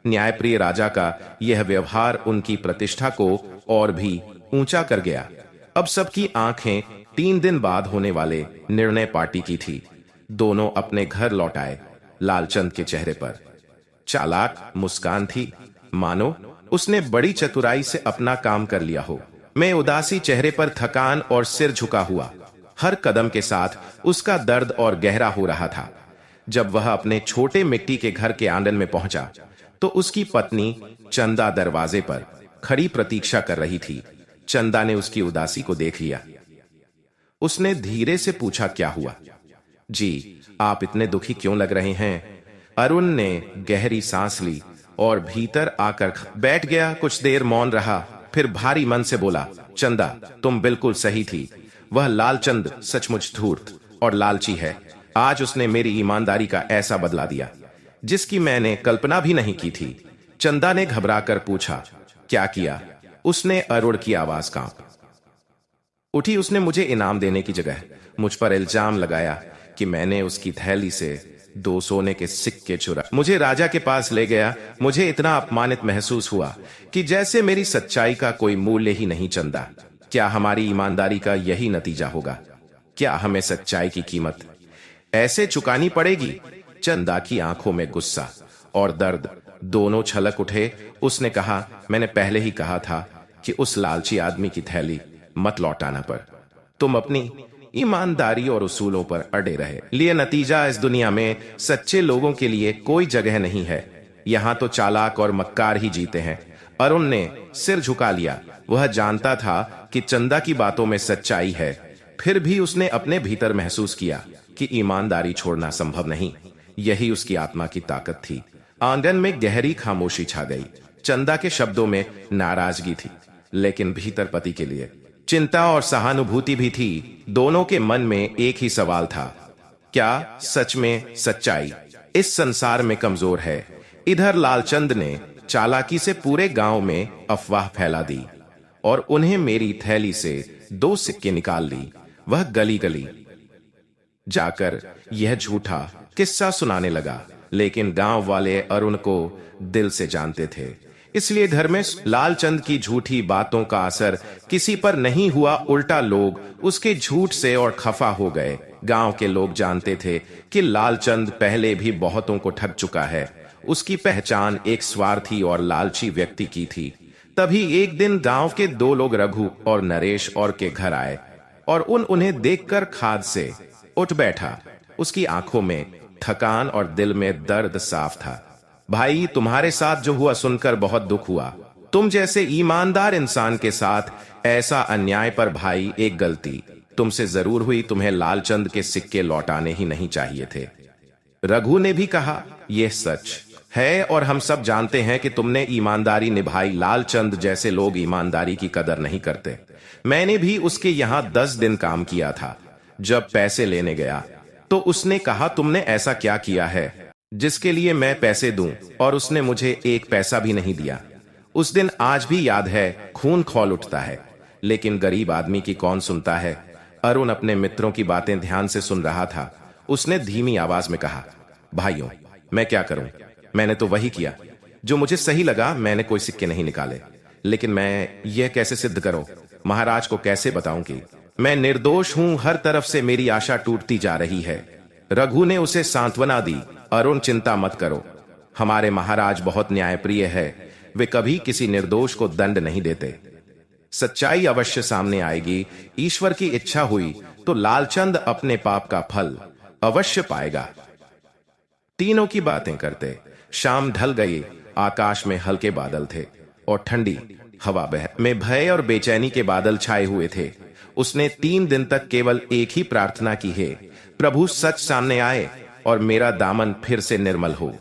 न्यायप्रिय राजा का यह व्यवहार उनकी प्रतिष्ठा को और भी ऊंचा कर गया। अब सबकी आंखें 3 दिन बाद होने वाले निर्णय पार्टी की थी। दोनों अपने घर लौट आए। लालचंद के चेहरे पर चालाक मुस्कान थी, मानो उसने बड़ी चतुराई से अपना काम कर लिया हो। मैं उदासी चेहरे पर थकान और सिर झुका हुआ। हर कदम के साथ उसका दर्द और गहरा हो रहा था। जब वह अपने छोटे मिट्टी के घर के आंगन में पहुंचा, तो उसकी पत्नी चंदा दरवाजे पर खड़ी प्रतीक्षा कर रही थी। चंदा ने उसकी उदासी को देख लिया। उसने धीरे से पूछा, क्या हुआ जी, आप इतने दुखी क्यों लग रहे हैं? अरुण ने गहरी सांस ली और भीतर आकर बैठ गया। कुछ देर मौन रहा, फिर भारी मन से बोला, चंदा, तुम बिल्कुल सही थी। वह लालचंद सचमुच धूर्त और लालची है। आज उसने मेरी ईमानदारी का ऐसा बदला दिया जिसकी मैंने कल्पना भी नहीं की थी। चंदा ने घबराकर पूछा, क्या किया? उसने अरुण की आवाज कांप उठी। उसने मुझे इनाम देने की जगह मुझ पर इल्जाम लगाया कि मैंने उसकी थैली से 2 सोने के सिक्के चुरा मुझे राजा के पास ले गया। मुझे इतना अपमानित महसूस हुआ कि जैसे मेरी सच्चाई का कोई मूल्य ही नहीं। चंदा, क्या हमारी ईमानदारी का यही नतीजा होगा? क्या हमें सच्चाई की कीमत ऐसे चुकानी पड़ेगी? चंदा की आंखों में गुस्सा और दर्द दोनों छलक उठे। उसने कहा, मैंने पहले ही कहा था कि उस लालची आदमी की थैली मत लौटाना, पर तुम अपनी ईमानदारी और उसूलों पर अड़े रहे। लिए नतीजा, इस दुनिया में सच्चे लोगों के लिए कोई जगह नहीं है। यहां तो चालाक और मक्कार ही जीते हैं। अरुण ने सिर झुका लिया। वह जानता था कि चंदा की बातों में सच्चाई है, फिर भी उसने अपने भीतर महसूस किया कि ईमानदारी छोड़ना संभव नहीं। यही उसकी आत्मा की ताकत थी। आंगन में गहरी खामोशी छा गई। चंदा के शब्दों में नाराजगी थी, लेकिन भीतर पति के लिए चिंता और सहानुभूति भी थी। दोनों के मन में एक ही सवाल था, क्या सच में सच्चाई इस संसार में कमजोर है? इधर लालचंद ने चालाकी से पूरे गांव में अफवाह फैला दी और उन्हें मेरी थैली से 2 सिक्के निकाल ली। वह गली गली जाकर यह झूठा किस्सा सुनाने लगा, लेकिन गांव वाले अरुण को दिल से जानते थे, इसलिए घर में लालचंद की झूठी बातों का असर किसी पर नहीं हुआ। उल्टा लोग उसके झूठ से और खफा हो गए। गांव के लोग जानते थे कि लालचंद पहले भी बहुतों को ठग चुका है। उसकी पहचान एक स्वार्थी और लालची व्यक्ति की थी। तभी एक दिन गांव के दो लोग रघु और नरेश और के घर आए और उन्हें देखकर खाद से उठ बैठा। उसकी आंखों में थकान और दिल में दर्द साफ था। भाई, तुम्हारे साथ जो हुआ सुनकर बहुत दुख हुआ। तुम जैसे ईमानदार इंसान के साथ ऐसा अन्याय पर भाई, एक गलती तुमसे जरूर हुई। तुम्हें लालचंद के सिक्के लौटाने ही नहीं चाहिए थे। रघु ने भी कहा, यह सच है और हम सब जानते हैं कि तुमने ईमानदारी निभाई। लालचंद जैसे लोग ईमानदारी की कदर नहीं करते। मैंने भी उसके यहां 10 दिन काम किया था। जब पैसे लेने गया तो उसने कहा, तुमने ऐसा क्या किया है जिसके लिए मैं पैसे दूं, और उसने मुझे एक पैसा भी नहीं दिया। उस दिन आज भी याद है, खून खौल उठता है, लेकिन गरीब आदमी की कौन सुनता है। अरुण अपने मित्रों की बातें ध्यान से सुन रहा था। उसने धीमी आवाज में कहा, भाइयों, मैं क्या करूं? मैंने तो वही किया जो मुझे सही लगा। मैंने कोई सिक्के नहीं निकाले, लेकिन मैं यह कैसे सिद्ध करूं? महाराज को कैसे बताऊं कि मैं निर्दोष हूं? हर तरफ से मेरी आशा टूटती जा रही है। रघु ने उसे सांत्वना दी, अरुण, चिंता मत करो। हमारे महाराज बहुत न्यायप्रिय है। वे कभी किसी निर्दोष को दंड नहीं देते। सच्चाई अवश्य सामने आएगी। ईश्वर की इच्छा हुई तो लालचंद अपने पाप का फल अवश्य पाएगा। तीनों की बातें करते शाम ढल गई। आकाश में हल्के बादल थे और ठंडी हवा में भय और बेचैनी के बादल छाए हुए थे। उसने 3 दिन तक केवल एक ही प्रार्थना की है, प्रभु सच सामने आए और मेरा दामन फिर से निर्मल हो।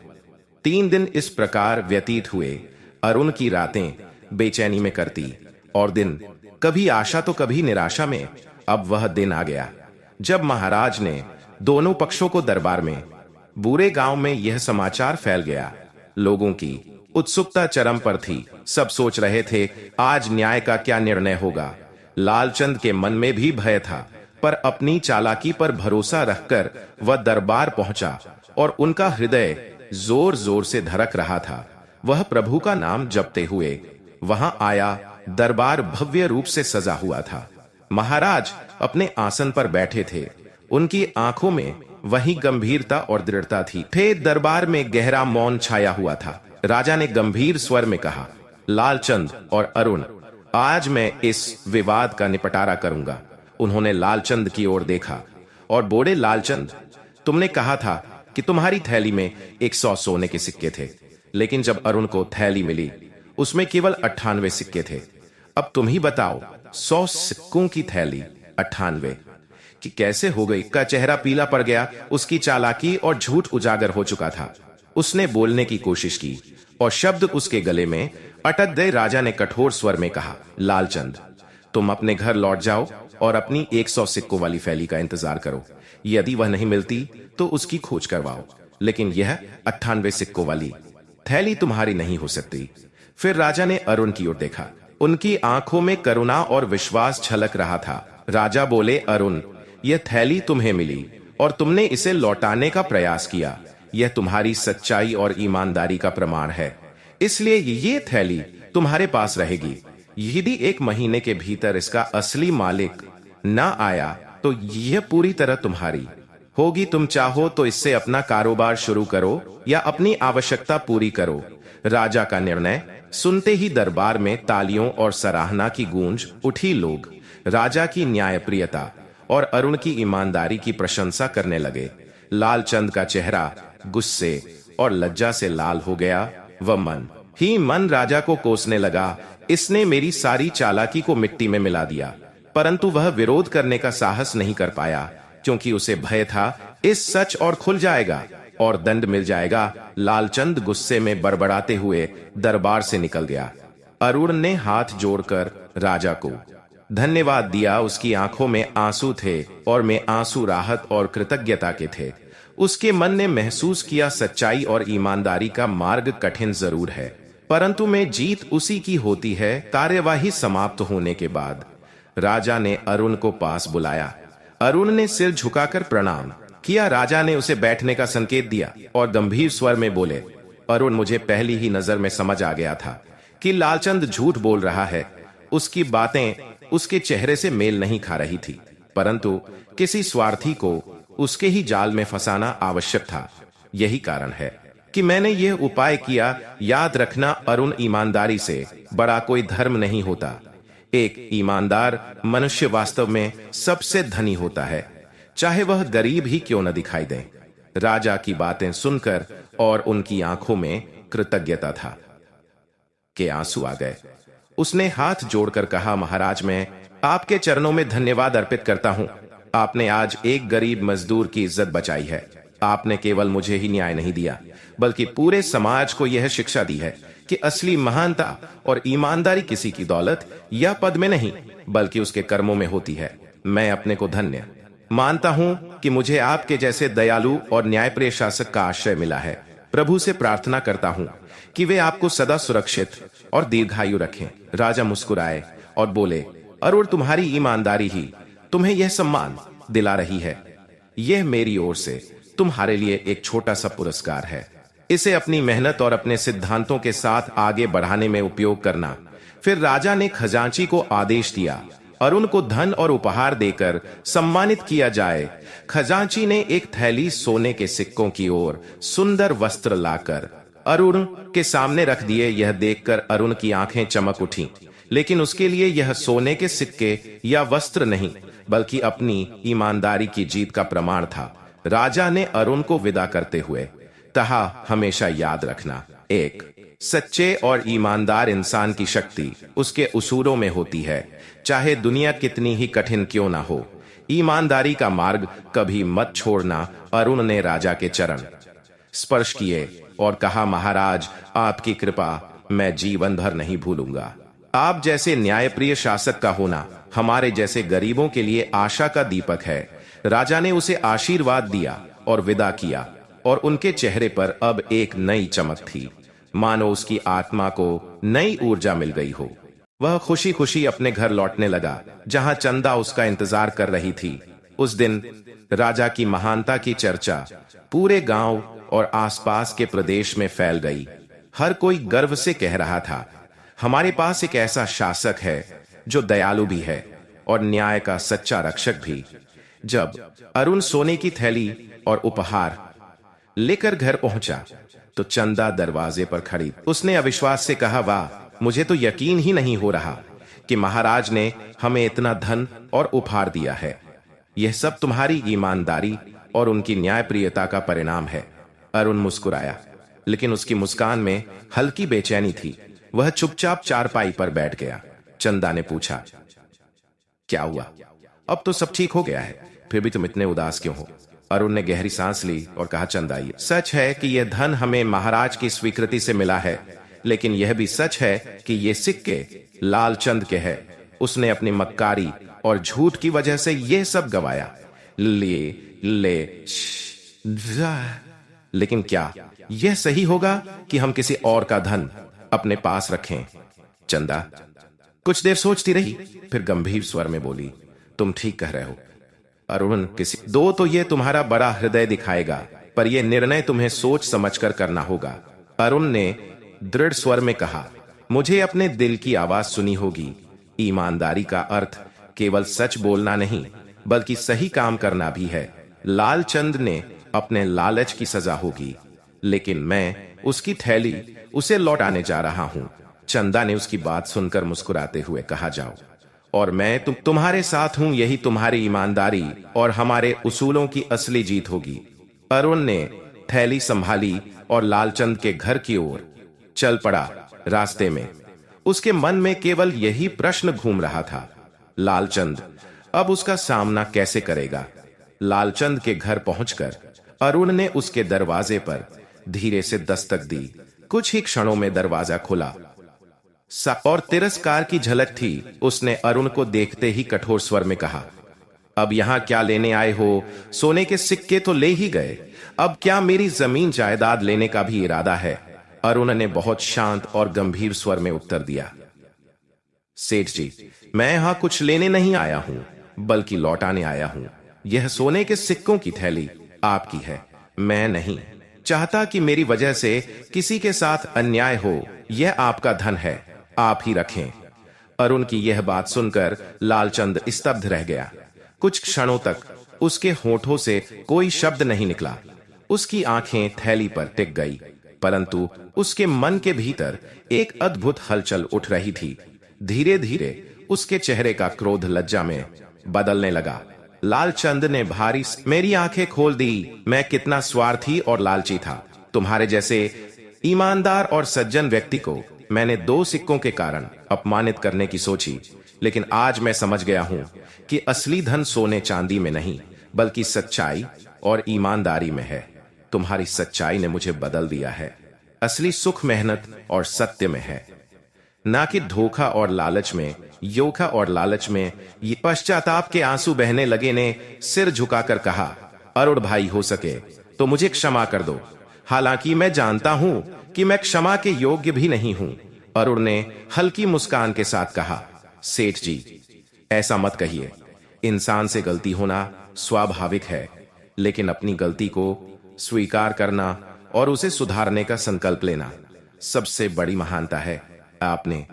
3 दिन इस प्रकार व्यतीत हुए। अरुण की रातें बेचैनी में करती और दिन कभी आशा तो कभी निराशा में। अब वह दिन आ गया जब महाराज ने दोनों पक्षों को दरबार में। पूरे गांव में यह समाचार फैल गया। लोगों की उत्सुकता चरम पर थी। सब सोच रहे थे आज न्याय का क्या निर्णय होगा। लालचंद के मन में भी भय था, पर अपनी चालाकी पर भरोसा रखकर वह दरबार पहुंचा और उनका हृदय जोर जोर से धड़क रहा था। वह प्रभु का नाम जपते हुए वहां आया। दरबार भव्य रूप से सजा हुआ था। महाराज अपने आसन पर बैठे थे। उनकी आंखों में वही गंभीरता और दृढ़ता थी। दरबार में गहरा मौन छाया हुआ था। राजा ने गंभीर स्वर में कहा, लालचंद और अरुण, आज मैं इस विवाद का निपटारा करूंगा। उन्होंने लालचंद की ओर देखा और बोले, लालचंद, तुमने कहा था कि तुम्हारी थैली में 100 सोने के सिक्के थे, लेकिन जब अरुण को थैली मिली उसमें केवल 98 सिक्के थे। अब तुम ही बताओ, 100 सिक्कों की थैली 98 कि कैसे हो गई? का चेहरा पीला पड़ गया। उसकी चालाकी और झूठ उजागर हो चुका था। उसने बोलने की कोशिश की और शब्द उसके गले में अटक गए। राजा ने कठोर स्वर में कहा, लालचंद, तुम अपने घर लौट जाओ और अपनी 100 सिक्कों वाली थैली का इंतजार करो। यदि वह नहीं मिलती तो उसकी खोज करवाओ, लेकिन यह 98 सिक्कों वाली थैली तुम्हारी नहीं हो सकती। फिर राजा ने अरुण की ओर देखा। उनकी आंखों में करुणा और विश्वास झलक रहा था। राजा बोले, अरुण, यह थैली तुम्हें मिली और तुमने इसे लौटाने का प्रयास किया। यह तुम्हारी सच्चाई और ईमानदारी का प्रमाण है, इसलिए ये थैली तुम्हारे पास रहेगी। यदि 1 महीने के भीतर इसका असली मालिक न आया तो यह पूरी तरह तुम्हारी होगी। तुम चाहो तो इससे अपना कारोबार शुरू करो या अपनी आवश्यकता पूरी करो। राजा का निर्णय सुनते ही दरबार में तालियों और सराहना की गूंज उठी। लोग राजा की न्यायप्रियता और अरुण की ईमानदारी की प्रशंसा करने लगे। लालचंद का चेहरा गुस्से और लज्जा से लाल हो गया। वह मन ही मन राजा को कोसने लगा, इसने मेरी सारी चालाकी को मिट्टी में मिला दिया। परंतु वह विरोध करने का साहस नहीं कर पाया, क्योंकि उसे भय था इस सच और खुल जाएगा और दंड मिल जाएगा। लालचंद गुस्से में बड़बड़ाते हुए दरबार से निकल गया। अरुण ने हाथ जोड़कर राजा को धन्यवाद दिया। उसकी आंखों में आंसू थे और में आंसू राहत और कृतज्ञता के थे। उसके मन ने महसूस किया, सच्चाई और ईमानदारी का मार्ग कठिन जरूर है, परंतु में जीत उसी की होती है। कार्यवाही समाप्त होने के बाद राजा ने अरुण को पास बुलाया। अरुण ने सिर झुकाकर प्रणाम किया। राजा ने उसे बैठने का संकेत दिया और गंभीर स्वर में बोले, अरुण, मुझे पहली ही नजर में समझ आ गया था कि लालचंद झूठ बोल रहा है। उसकी बातें उसके चेहरे से मेल नहीं खा रही थी, परंतु किसी स्वार्थी को उसके ही जाल में फंसाना आवश्यक था। यही कारण है कि मैंने यह उपाय किया। याद रखना अरुण, ईमानदारी से बड़ा कोई धर्म नहीं होता। एक ईमानदार मनुष्य वास्तव में सबसे धनी होता है, चाहे वह गरीब ही क्यों न दिखाई दे। राजा की बातें सुनकर और उनकी आंखों में कृतज्ञता था के आंसू आ गए। उसने हाथ जोड़कर कहा, महाराज, मैं आपके चरणों में धन्यवाद अर्पित करता हूं। आपने आज एक गरीब मजदूर की इज्जत बचाई है। आपने केवल मुझे ही न्याय नहीं दिया, बल्कि पूरे समाज को यह शिक्षा दी है कि असली महानता और ईमानदारी किसी की दौलत या पद में नहीं, बल्कि उसके कर्मों में होती है। मैं अपने को धन्य मानता हूं कि मुझे आपके जैसे दयालु और न्यायप्रिय शासक का आश्रय मिला है। प्रभु से प्रार्थना करता हूं कि वे आपको सदा सुरक्षित और दीर्घायु रखें। राजा मुस्कुराए और बोले, अरुण, तुम्हारी ईमानदारी ही तुम्हें यह सम्मान दिला रही है। यह मेरी ओर से तुम्हारे लिए एक छोटा सा पुरस्कार है। इसे अपनी मेहनत और अपने सिद्धांतों के साथ आगे बढ़ाने में उपयोग करना। फिर राजा ने खजांची को आदेश दिया, अरुण को धन और उपहार देकर सम्मानित किया जाए। खजांची ने एक थैली सोने के सिक्कों की ओर सुंदर वस्त्र लाकर अरुण के सामने रख दिए। यह देखकर अरुण की आंखें चमक उठीं, लेकिन उसके लिए यह सोने के सिक्के या वस्त्र नहीं, बल्कि अपनी ईमानदारी की जीत का प्रमाण था। राजा ने अरुण को विदा करते हुए कहा, हमेशा याद रखना, एक सच्चे और ईमानदार इंसान की शक्ति उसके उसूलों में होती है, चाहे दुनिया कितनी ही कठिन क्यों ना हो। ईमानदारी का मार्ग कभी मत छोड़ना। अरुण ने राजा के चरण स्पर्श किए और कहा, महाराज, आपकी कृपा मैं जीवन भर नहीं भूलूंगा। आप जैसे न्यायप्रिय शासक का होना हमारे जैसे गरीबों के लिए आशा का दीपक है। राजा ने उसे आशीर्वाद दिया और विदा किया, और उनके चेहरे पर अब एक नई चमक थी, मानो उसकी आत्मा को नई ऊर्जा मिल गई हो। वह खुशी खुशी अपने घर लौटने लगा, जहां चंदा उसका इंतजार कर रही थी। उस दिन राजा की महानता की चर्चा पूरे गांव और आसपास के प्रदेश में फैल गई। हर कोई गर्व से कह रहा था, हमारे पास एक ऐसा शासक है जो दयालु भी है और न्याय का सच्चा रक्षक भी। जब अरुण सोने की थैली और उपहार लेकर घर पहुंचा तो चंदा दरवाजे पर खड़ी। उसने अविश्वास से कहा, वाह, मुझे तो यकीन ही नहीं हो रहा कि महाराज ने हमें इतना धन और उपहार दिया है। यह सब तुम्हारी ईमानदारी और उनकी न्यायप्रियता का परिणाम है। अरुण मुस्कुराया, लेकिन उसकी मुस्कान में हल्की बेचैनी थी। वह चुपचाप चारपाई पर बैठ गया। चंदा ने पूछा, क्या हुआ? अब तो सब ठीक हो गया है, फिर भी तुम इतने उदास क्यों हो? अरुण ने गहरी सांस ली और कहा, चंदा, ये सच है कि यह धन हमें महाराज की स्वीकृति से मिला है, लेकिन यह भी सच है कि ये सिक्के लालचंद के हैं। उसने अपनी मक्कारी और झूठ की वजह से यह सब गवाया। लेकिन क्या यह सही होगा कि हम किसी और का धन अपने पास रखें? चंदा कुछ देर सोचती रही, फिर गंभीर स्वर में बोली, तुम ठीक कह रहे हो अरुण। किसी दो तो ये तुम्हारा बड़ा हृदय दिखाएगा, पर यह निर्णय तुम्हें सोच समझकर करना होगा। अरुण ने दृढ़ स्वर में कहा, मुझे अपने दिल की आवाज सुनी होगी। ईमानदारी का अर्थ केवल सच बोलना नहीं, बल्कि सही काम करना भी है। लालचंद ने अपने लालच की सजा होगी, लेकिन मैं उसकी थैली उसे लौटाने जा रहा हूं। चंदा ने उसकी बात सुनकर मुस्कुराते हुए कहा, जाओ, और मैं तुम्हारे साथ हूं। यही तुम्हारी ईमानदारी और हमारे उसूलों की असली जीत होगी। अरुण ने थैली संभाली और लालचंद के घर की ओर चल पड़ा। रास्ते में उसके मन में केवल यही प्रश्न घूम रहा था, लालचंद अब उसका सामना कैसे करेगा? लालचंद के घर पहुंचकर अरुण ने उसके दरवाजे पर धीरे से दस्तक दी। कुछ ही क्षणों में दरवाजा खुला और तिरस्कार की झलक थी। उसने अरुण को देखते ही कठोर स्वर में कहा, अब यहां क्या लेने आए हो? सोने के सिक्के तो ले ही गए, अब क्या मेरी जमीन जायदाद लेने का भी इरादा है? अरुण ने बहुत शांत और गंभीर स्वर में उत्तर दिया, सेठ जी, मैं यहां कुछ लेने नहीं आया हूं, बल्कि लौटाने आया हूं। यह सोने के सिक्कों की थैली आपकी है। मैं नहीं चाहता कि मेरी वजह से किसी के साथ अन्याय हो। यह आपका धन है, आप ही रखें। अरुण की यह बात सुनकर लालचंद स्तब्ध रह गया। कुछ क्षणों तक उसके होठों से कोई शब्द नहीं निकला। उसकी आंखें थैली पर टिक गई परंतु उसके मन के भीतर एक अद्भुत हलचल उठ रही थी। धीरे धीरे उसके चेहरे का क्रोध लज्जा में बदलने लगा। लालचंद ने भारी मेरी आंखें खोल दी। मैं कितना स्वार्थी और लालची था। तुम्हारे जैसे ईमानदार और सज्जन व्यक्ति को मैंने 2 सिक्कों के कारण अपमानित करने की सोची, लेकिन आज मैं समझ गया हूं कि असली धन सोने चांदी में नहीं, बल्कि सच्चाई और ईमानदारी में है। तुम्हारी सच्चाई ने मुझे बदल दिया है। असली सुख मेहनत और सत्य में है, ना कि धोखा और लालच में। योखा और लालच में। ये पश्चाताप के आंसू बहने लगे ने सिर झुकाकर कहा, अरुण भाई, हो सके तो मुझे क्षमा कर दो। हालांकि मैं जानता हूं कि मैं क्षमा के योग्य भी नहीं हूं। अरुण ने हल्की मुस्कान के साथ कहा, सेठ जी, ऐसा मत कहिए। इंसान से गलती होना स्वाभाविक है, लेकिन अपनी गलती को स्वीकार करना और उसे सुधारने का संकल्प लेना सबसे बड़ी महानता है। आपने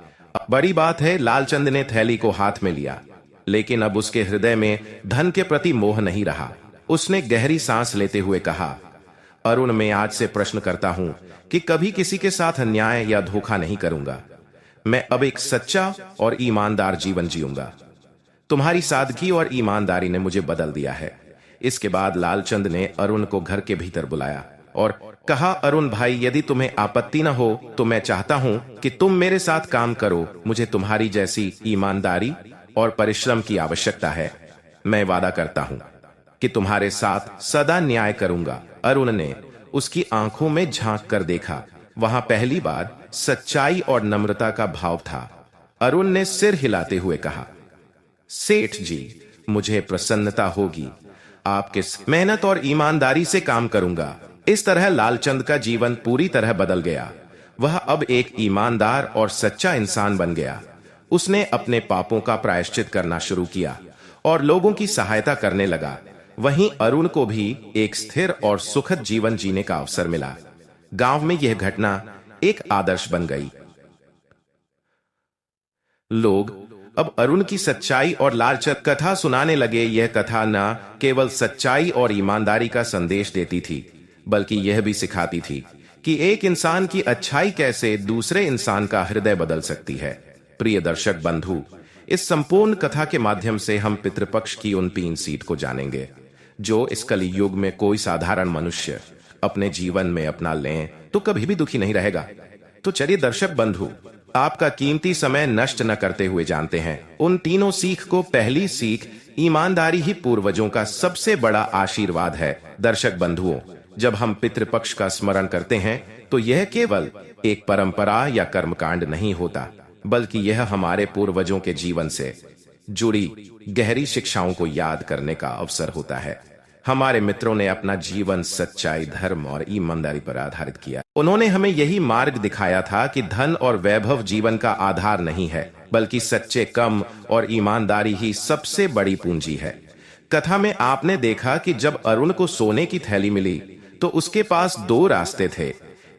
बड़ी बात है। लालचंद ने थैली को हाथ में लिया, लेकिन अब उसके हृदय में धन के प्रति मोह नहीं रहा। उसने गहरी सांस लेते हुए कहा, अरुण, मैं आज से प्रश्न करता हूं कि कभी किसी के साथ अन्याय या धोखा नहीं करूंगा। मैं अब एक सच्चा और ईमानदार जीवन जीऊंगा। तुम्हारी सादगी और ईमानदारी ने मुझे बदल दिया है। इसके बाद लालचंद ने अरुण को घर के भीतर बुलाया और कहा, अरुण भाई, यदि तुम्हें आपत्ति न हो तो मैं चाहता हूं कि तुम मेरे साथ काम करो। मुझे तुम्हारी जैसी ईमानदारी और परिश्रम की आवश्यकता है। मैं वादा करता हूं कि तुम्हारे साथ सदा न्याय करूंगा। अरुण ने उसकी आंखों में झांक कर देखा। वहां पहली बार सच्चाई और नम्रता का भाव था। अरुण ने सिर हिलाते हुए कहा, सेठ जी, मुझे प्रसन्नता होगी। आपके मेहनत और ईमानदारी से काम करूंगा। इस तरह लालचंद का जीवन पूरी तरह बदल गया। वह अब एक ईमानदार और सच्चा इंसान बन गया। उसने अपने पापों का प्रायश्चित करना शुरू किया और लोगों की सहायता करने लगा। वहीं अरुण को भी एक स्थिर और सुखद जीवन जीने का अवसर मिला। गांव में यह घटना एक आदर्श बन गई। लोग अब अरुण की सच्चाई और लालचंद कथा सुनाने लगे। यह कथा न केवल सच्चाई और ईमानदारी का संदेश देती थी, बल्कि यह भी सिखाती थी कि एक इंसान की अच्छाई कैसे दूसरे इंसान का हृदय बदल सकती है। प्रिय दर्शक बंधु, इस संपूर्ण कथा के माध्यम से हम पितृपक्ष की उन 3 सीट को जानेंगे जो इस कलयुग में कोई साधारण मनुष्य अपने जीवन में अपना लें तो कभी भी दुखी नहीं रहेगा। तो चलिए दर्शक बंधु, आपका कीमती समय नष्ट न करते हुए जानते हैं उन तीनों सीख को। पहली सीख, ईमानदारी ही पूर्वजों का सबसे बड़ा आशीर्वाद है। दर्शक बंधुओं, जब हम पितृपक्ष का स्मरण करते हैं तो यह केवल एक परंपरा या कर्मकांड नहीं होता, बल्कि यह हमारे पूर्वजों के जीवन से जुड़ी गहरी शिक्षाओं को याद करने का अवसर होता है। हमारे मित्रों ने अपना जीवन सच्चाई, धर्म और ईमानदारी पर आधारित किया। उन्होंने हमें यही मार्ग दिखाया था कि धन और वैभव जीवन का आधार नहीं है, बल्कि सच्चे कर्म और ईमानदारी ही सबसे बड़ी पूंजी है। कथा में आपने देखा कि जब अरुण को सोने की थैली मिली तो उसके पास 2 रास्ते थे।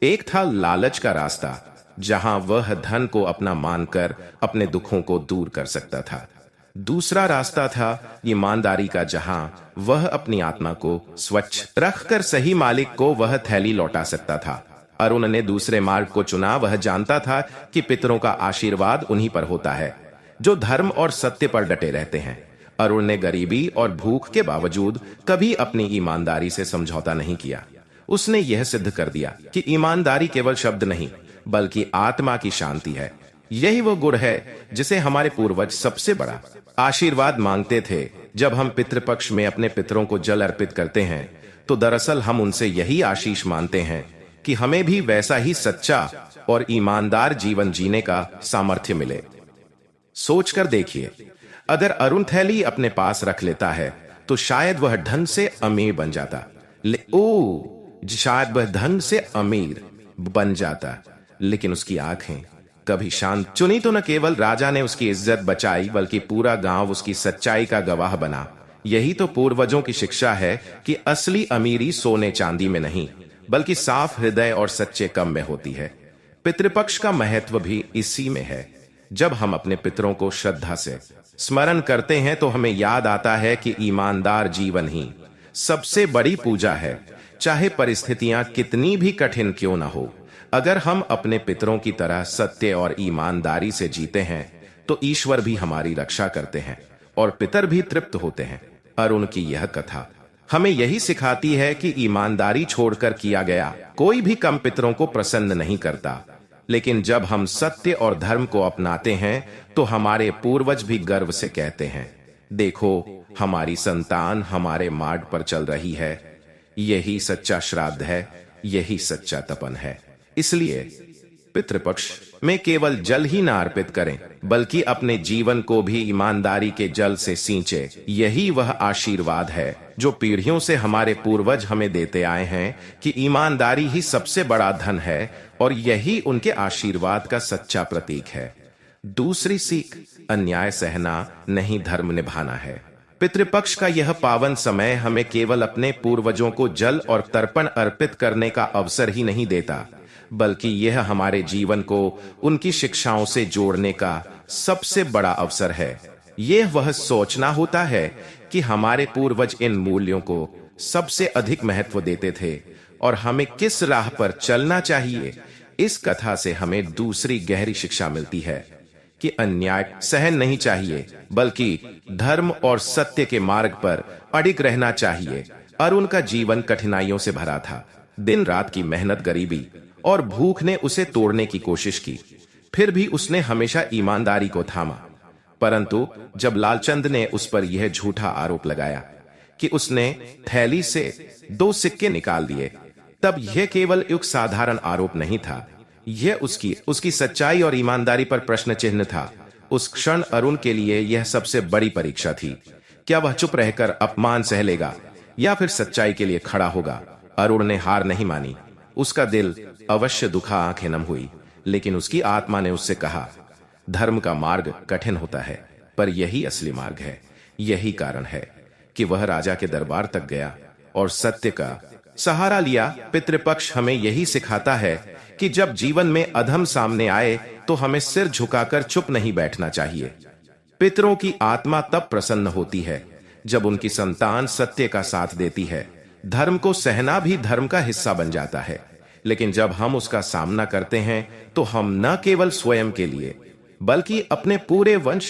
एक था लालच का रास्ता, जहां वह धन को अपना मानकर अपने दुखों को दूर कर सकता था। दूसरा रास्ता था ईमानदारी का, जहां वह अपनी आत्मा को स्वच्छ रखकर सही मालिक को वह थैली लौटा सकता था। अरुण ने दूसरे मार्ग को चुना। वह जानता था कि पितरों का आशीर्वाद उन्हीं पर होता है जो धर्म और सत्य पर डटे रहते हैं। अरुण ने गरीबी और भूख के बावजूद कभी अपनी ईमानदारी से समझौता नहीं किया। उसने यह सिद्ध कर दिया कि ईमानदारी केवल शब्द नहीं, बल्कि आत्मा की शांति है। यही वो गुण है जिसे हमारे पूर्वज सबसे बड़ा आशीर्वाद मांगते थे। जब हम पितृपक्ष में अपने पितरों को जल अर्पित करते हैं तो दरअसल हम उनसे यही आशीष मानते हैं कि हमें भी वैसा ही सच्चा और ईमानदार जीवन जीने का सामर्थ्य मिले। सोचकर देखिए, अगर अरुण थैली अपने पास रख लेता है तो शायद वह धन से अमीर बन जाता। शायद वह धन से अमीर बन जाता, लेकिन उसकी आंखें कभी शांत चुनी तो न केवल राजा ने उसकी इज्जत बचाई, बल्कि पूरा गांव उसकी सच्चाई का गवाह बना। यही तो पूर्वजों की शिक्षा है कि असली अमीरी सोने चांदी में नहीं, बल्कि साफ हृदय और सच्चे कर्म में होती है। पितृपक्ष का महत्व भी इसी में है। जब हम अपने पितरों को श्रद्धा से स्मरण करते हैं तो हमें याद आता है कि ईमानदार जीवन ही सबसे बड़ी पूजा है। चाहे परिस्थितियां कितनी भी कठिन क्यों न हो। अगर हम अपने पितरों की तरह सत्य और ईमानदारी से जीते हैं तो ईश्वर भी हमारी रक्षा करते हैं और पितर भी तृप्त होते हैं। अरुण की यह कथा हमें यही सिखाती है कि ईमानदारी छोड़कर किया गया कोई भी काम पितरों को प्रसन्न नहीं करता, लेकिन जब हम सत्य और धर्म को अपनाते हैं तो हमारे पूर्वज भी गर्व से कहते हैं, देखो हमारी संतान हमारे मार्ग पर चल रही है। यही सच्चा श्राद्ध है, यही सच्चा तपन है। इसलिए पितृपक्ष में केवल जल ही न अर्पित करें, बल्कि अपने जीवन को भी ईमानदारी के जल से सींचे। यही वह आशीर्वाद है जो पीढ़ियों से हमारे पूर्वज हमें देते आए हैं कि ईमानदारी ही सबसे बड़ा धन है और यही उनके आशीर्वाद का सच्चा प्रतीक है। दूसरी सीख, अन्याय सहना नहीं धर्म निभाना है। पितृपक्ष का यह पावन समय हमें केवल अपने पूर्वजों को जल और तर्पण अर्पित करने का अवसर ही नहीं देता, बल्कि यह हमारे जीवन को उनकी शिक्षाओं से जोड़ने का सबसे बड़ा अवसर है। यह वह सोचना होता है कि हमारे पूर्वज इन मूल्यों को सबसे अधिक महत्व देते थे और हमें किस राह पर चलना चाहिए। इस कथा से हमें दूसरी गहरी शिक्षा मिलती है कि अन्याय सहन नहीं चाहिए, बल्कि धर्म और सत्य के मार्ग पर अडिग रहना चाहिए। अरुण का जीवन कठिनाइयों से भरा था। दिन रात की मेहनत, गरीबी और भूख ने उसे तोड़ने की कोशिश की, फिर भी उसने हमेशा ईमानदारी को थामा। परंतु जब लालचंद ने उस पर यह झूठा आरोप लगाया कि उसने थैली से 2 सिक्के निकाल दिए, तब यह केवल एक साधारण आरोप नहीं था, यह उसकी सच्चाई और ईमानदारी पर प्रश्न चिन्ह था। उस क्षण अरुण के लिए यह सबसे बड़ी परीक्षा थी। क्या वह चुप रहकर अपमान सह लेगा या फिर सच्चाई के लिए खड़ा होगा? अरुण ने हार नहीं मानी। उसका दिल अवश्य दुखा, आंखें नम हुई, लेकिन उसकी आत्मा ने उससे कहा, धर्म का मार्ग कठिन होता है, पर यही असली मार्ग है। यही कारण है कि वह राजा के दरबार तक गया और सत्य का सहारा लिया। पितृपक्ष हमें यही सिखाता है कि जब जीवन में अधम सामने आए तो हमें सिर झुकाकर चुप नहीं बैठना चाहिए। पितरों की आत्मा तब प्रसन्न होती है जब उनकी संतान सत्य का साथ देती है। धर्म को सहना भी धर्म का हिस्सा बन जाता है, लेकिन जब हम उसका सामना करते हैं तो हम न केवल स्वयं के लिए बल्कि अपने पूरे वंश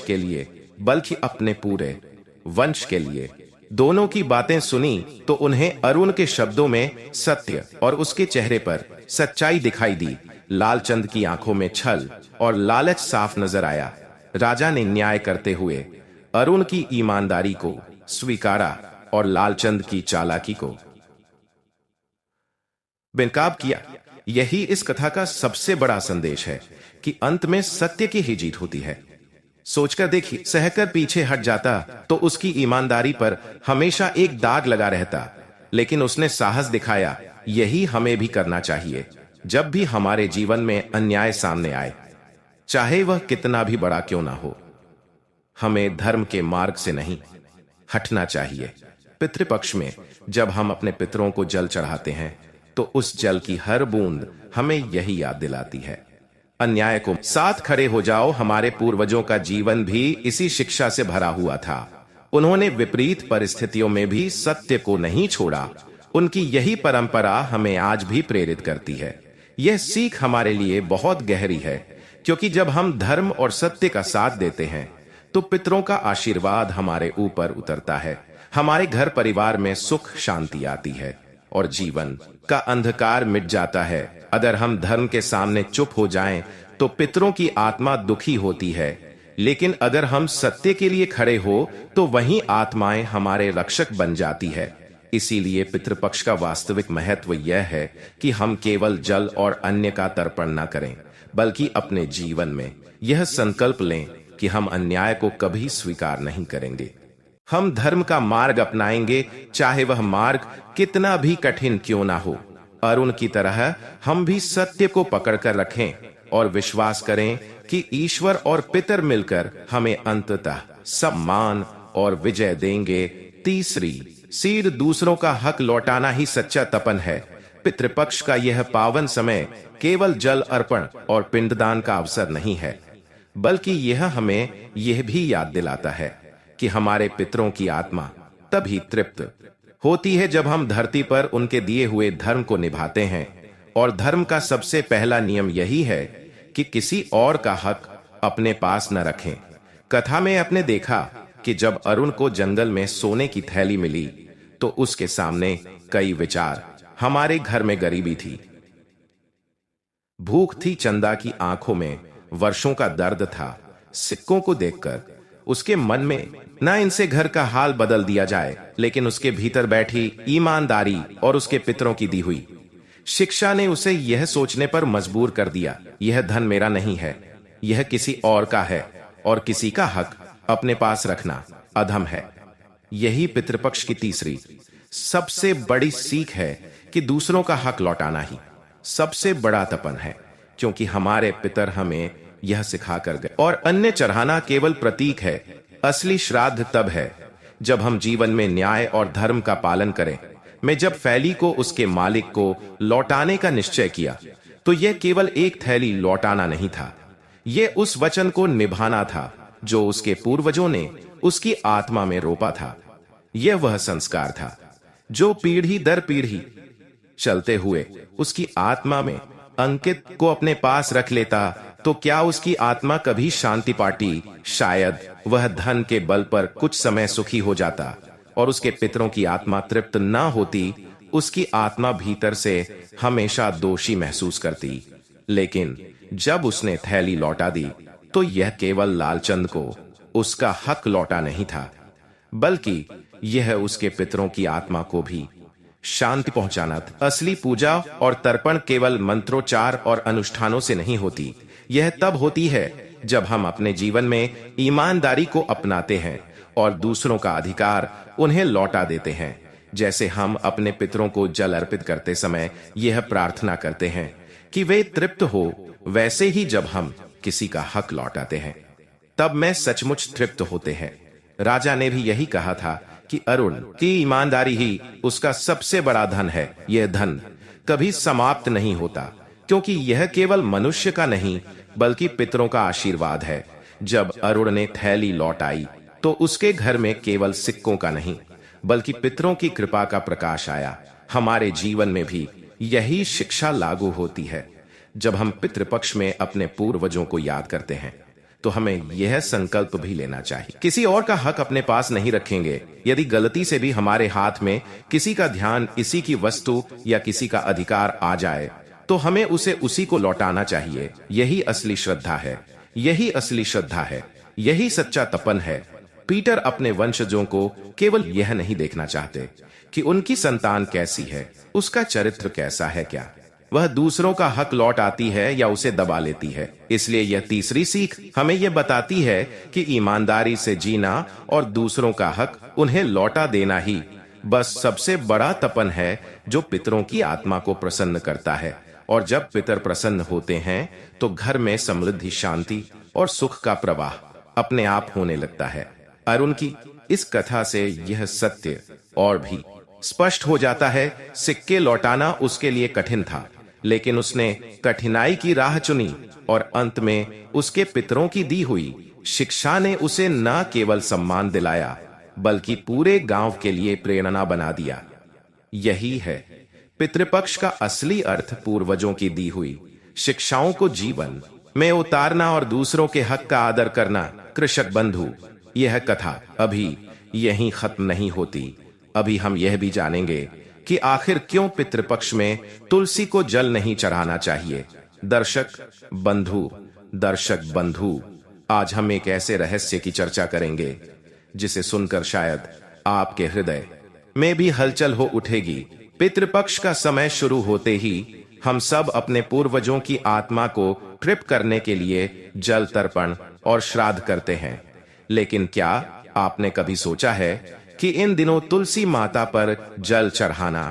के लिए दोनों की बातें सुनी तो उन्हें अरुण के शब्दों में सत्य और उसके चेहरे पर सच्चाई दिखाई दी। लालचंद की आंखों में छल और लालच साफ नजर आया। राजा ने न्याय करते हुए अरुण की ईमानदारी को स्वीकारा और लालचंद की चालाकी को बेनकाब किया। यही इस कथा का सबसे बड़ा संदेश है कि अंत में सत्य की ही जीत होती है। सोचकर देखिए, सहकर पीछे हट जाता तो उसकी ईमानदारी पर हमेशा एक दाग लगा रहता, लेकिन उसने साहस दिखाया। यही हमें भी करना चाहिए। जब भी हमारे जीवन में अन्याय सामने आए, चाहे वह कितना भी बड़ा क्यों ना हो, हमें धर्म के मार्ग से नहीं हटना चाहिए। पितृपक्ष में जब हम अपने पितरों को जल चढ़ाते हैं तो उस जल की हर बूंद हमें यही याद दिलाती है, अन्याय को साथ खड़े हो जाओ। हमारे पूर्वजों का जीवन भी इसी शिक्षा से भरा हुआ था। उन्होंने विपरीत परिस्थितियों में भी सत्य को नहीं छोड़ा। उनकी यही परंपरा हमें आज भी प्रेरित करती है। यह सीख हमारे लिए बहुत गहरी है, क्योंकि जब हम धर्म और सत्य का साथ देते हैं तो पितरों का आशीर्वाद हमारे ऊपर उतरता है। हमारे घर परिवार में सुख शांति आती है और जीवन का अंधकार मिट जाता है। अगर हम धर्म के सामने चुप हो जाएं तो पितरों की आत्मा दुखी होती है, लेकिन अगर हम सत्य के लिए खड़े हो तो वही आत्माएं हमारे रक्षक बन जाती है। इसीलिए पितृपक्ष का वास्तविक महत्व यह है कि हम केवल जल और अन्य का तर्पण न करें, बल्कि अपने जीवन में यह संकल्प लें कि हम अन्याय को कभी स्वीकार नहीं करेंगे। हम धर्म का मार्ग अपनाएंगे, चाहे वह मार्ग कितना भी कठिन क्यों ना हो। अरुण की तरह हम भी सत्य को पकड़कर रखें और विश्वास करें कि ईश्वर और पितर मिलकर हमें अंततः सम्मान और विजय देंगे। तीसरी सीढ़, दूसरों का हक लौटाना ही सच्चा तपन है। पितृपक्ष का यह पावन समय केवल जल अर्पण और पिंडदान का अवसर नहीं है, बल्कि यह हमें यह भी याद दिलाता है कि हमारे पितरों की आत्मा तभी तृप्त होती है जब हम धरती पर उनके दिए हुए धर्म को निभाते हैं। और धर्म का सबसे पहला नियम यही है कि किसी और का हक अपने पास न रखें। कथा में आपने देखा कि जब अरुण को जंगल में सोने की थैली मिली तो उसके सामने कई विचार। हमारे घर में गरीबी थी, भूख थी, चंदा की आंखों में वर्षों का दर्द था। सिक्कों को देखकर उसके मन में ना इनसे घर का हाल बदल दिया जाए, लेकिन उसके भीतर बैठी ईमानदारी और उसके पितरों की दी हुई शिक्षा ने उसे यह सोचने पर मजबूर कर दिया, यह धन मेरा नहीं है, यह किसी और का है, और किसी का हक अपने पास रखना अधम है। यही पितृपक्ष की तीसरी सबसे बड़ी सीख है कि दूसरों का हक लौटाना ही सबसे बड़ा तपन है, क्योंकि हमारे पितर हमें यह सिखा कर गए। और अन्य चढ़ाना केवल प्रतीक है। असली श्राद्ध तब है जब हम जीवन में न्याय और धर्म का पालन करें। मैं जब थैली को उसके मालिक को लौटाने का निश्चय किया तो यह केवल एक थैली लौटाना नहीं था, यह उस वचन को निभाना था जो उसके पूर्वजों ने उसकी आत्मा में रोपा था। यह वह संस्कार था जो पीढ़ी दर पीढ़ी चलते हुए उसकी आत्मा में अंकित को अपने पास रख लेता तो क्या उसकी आत्मा कभी शांति पाती? शायद वह धन के बल पर कुछ समय सुखी हो जाता और उसके पितरों की आत्मा तृप्त न होती। उसकी आत्मा भीतर से हमेशा दोषी महसूस करती। लेकिन जब उसने थैली लौटा दी तो यह केवल लालचंद को उसका हक लौटा नहीं था, बल्कि यह उसके पितरों की आत्मा को भी शांति पहुंचाना था। असली पूजा और तर्पण केवल मंत्रोच्चार और अनुष्ठानों से नहीं होती, यह तब होती है जब हम अपने जीवन में ईमानदारी को अपनाते हैं और दूसरों का अधिकार उन्हें लौटा देते हैं। जैसे हम अपने पितरों को जल अर्पित करते समय यह प्रार्थना करते हैं कि वे तृप्त हो, वैसे ही जब हम किसी का हक लौटाते हैं तब मैं सचमुच तृप्त होते हैं। राजा ने भी यही कहा था कि अरुण की ईमानदारी ही उसका सबसे बड़ा धन है। यह धन कभी समाप्त नहीं होता, क्योंकि यह केवल मनुष्य का नहीं बल्कि पितरों का आशीर्वाद है। जब अरुण ने थैली लौटाई तो उसके घर में केवल सिक्कों का नहीं बल्कि पितरों की कृपा का प्रकाश आया। हमारे जीवन में भी यही शिक्षा लागू होती है। जब हम पितृपक्ष में अपने पूर्वजों को याद करते हैं तो हमें यह संकल्प भी लेना चाहिए, किसी और का हक अपने पास नहीं रखेंगे। यदि गलती से भी हमारे हाथ में किसी का ध्यान, किसी की वस्तु या किसी का अधिकार आ जाए तो हमें उसे उसी को लौटाना चाहिए। यही असली श्रद्धा है, यही असली श्रद्धा है, यही सच्चा तपन है। पीटर अपने वंशजों को केवल यह नहीं देखना चाहते कि उनकी संतान कैसी है, उसका चरित्र कैसा है, क्या वह दूसरों का हक लौट आती है या उसे दबा लेती है। इसलिए यह तीसरी सीख हमें यह बताती है कि ईमानदारी से जीना और दूसरों का हक उन्हें लौटा देना ही बस सबसे बड़ा तपन है जो पितरों की आत्मा को प्रसन्न करता है। और जब पितर प्रसन्न होते हैं तो घर में समृद्धि, शांति और सुख का प्रवाह अपने आप होने लगता है। अरुण की इस कथा से यह सत्य और भी स्पष्ट हो जाता है। सिक्के लौटाना उसके लिए कठिन था, लेकिन उसने कठिनाई की राह चुनी और अंत में उसके पितरों की दी हुई शिक्षा ने उसे न केवल सम्मान दिलाया बल्कि पूरे गांव के लिए प्रेरणा बना दिया। यही है पितृपक्ष का असली अर्थ, पूर्वजों की दी हुई शिक्षाओं को जीवन में उतारना और दूसरों के हक का आदर करना। कृषक बंधु, यह कथा अभी यहीं खत्म नहीं होती। अभी हम यह भी जानेंगे कि आखिर क्यों पितृपक्ष में तुलसी को जल नहीं चढ़ाना चाहिए। दर्शक बंधु, आज हम एक ऐसे रहस्य की चर्चा करेंगे जिसे सुनकर शायद आपके हृदय में भी हलचल हो उठेगी। पितृपक्ष का समय शुरू होते ही हम सब अपने पूर्वजों की आत्मा को तृप्त करने के लिए जल तर्पण और श्राद्ध करते हैं। लेकिन क्या आपने कभी सोचा है कि इन दिनों तुलसी माता पर जल चढ़ाना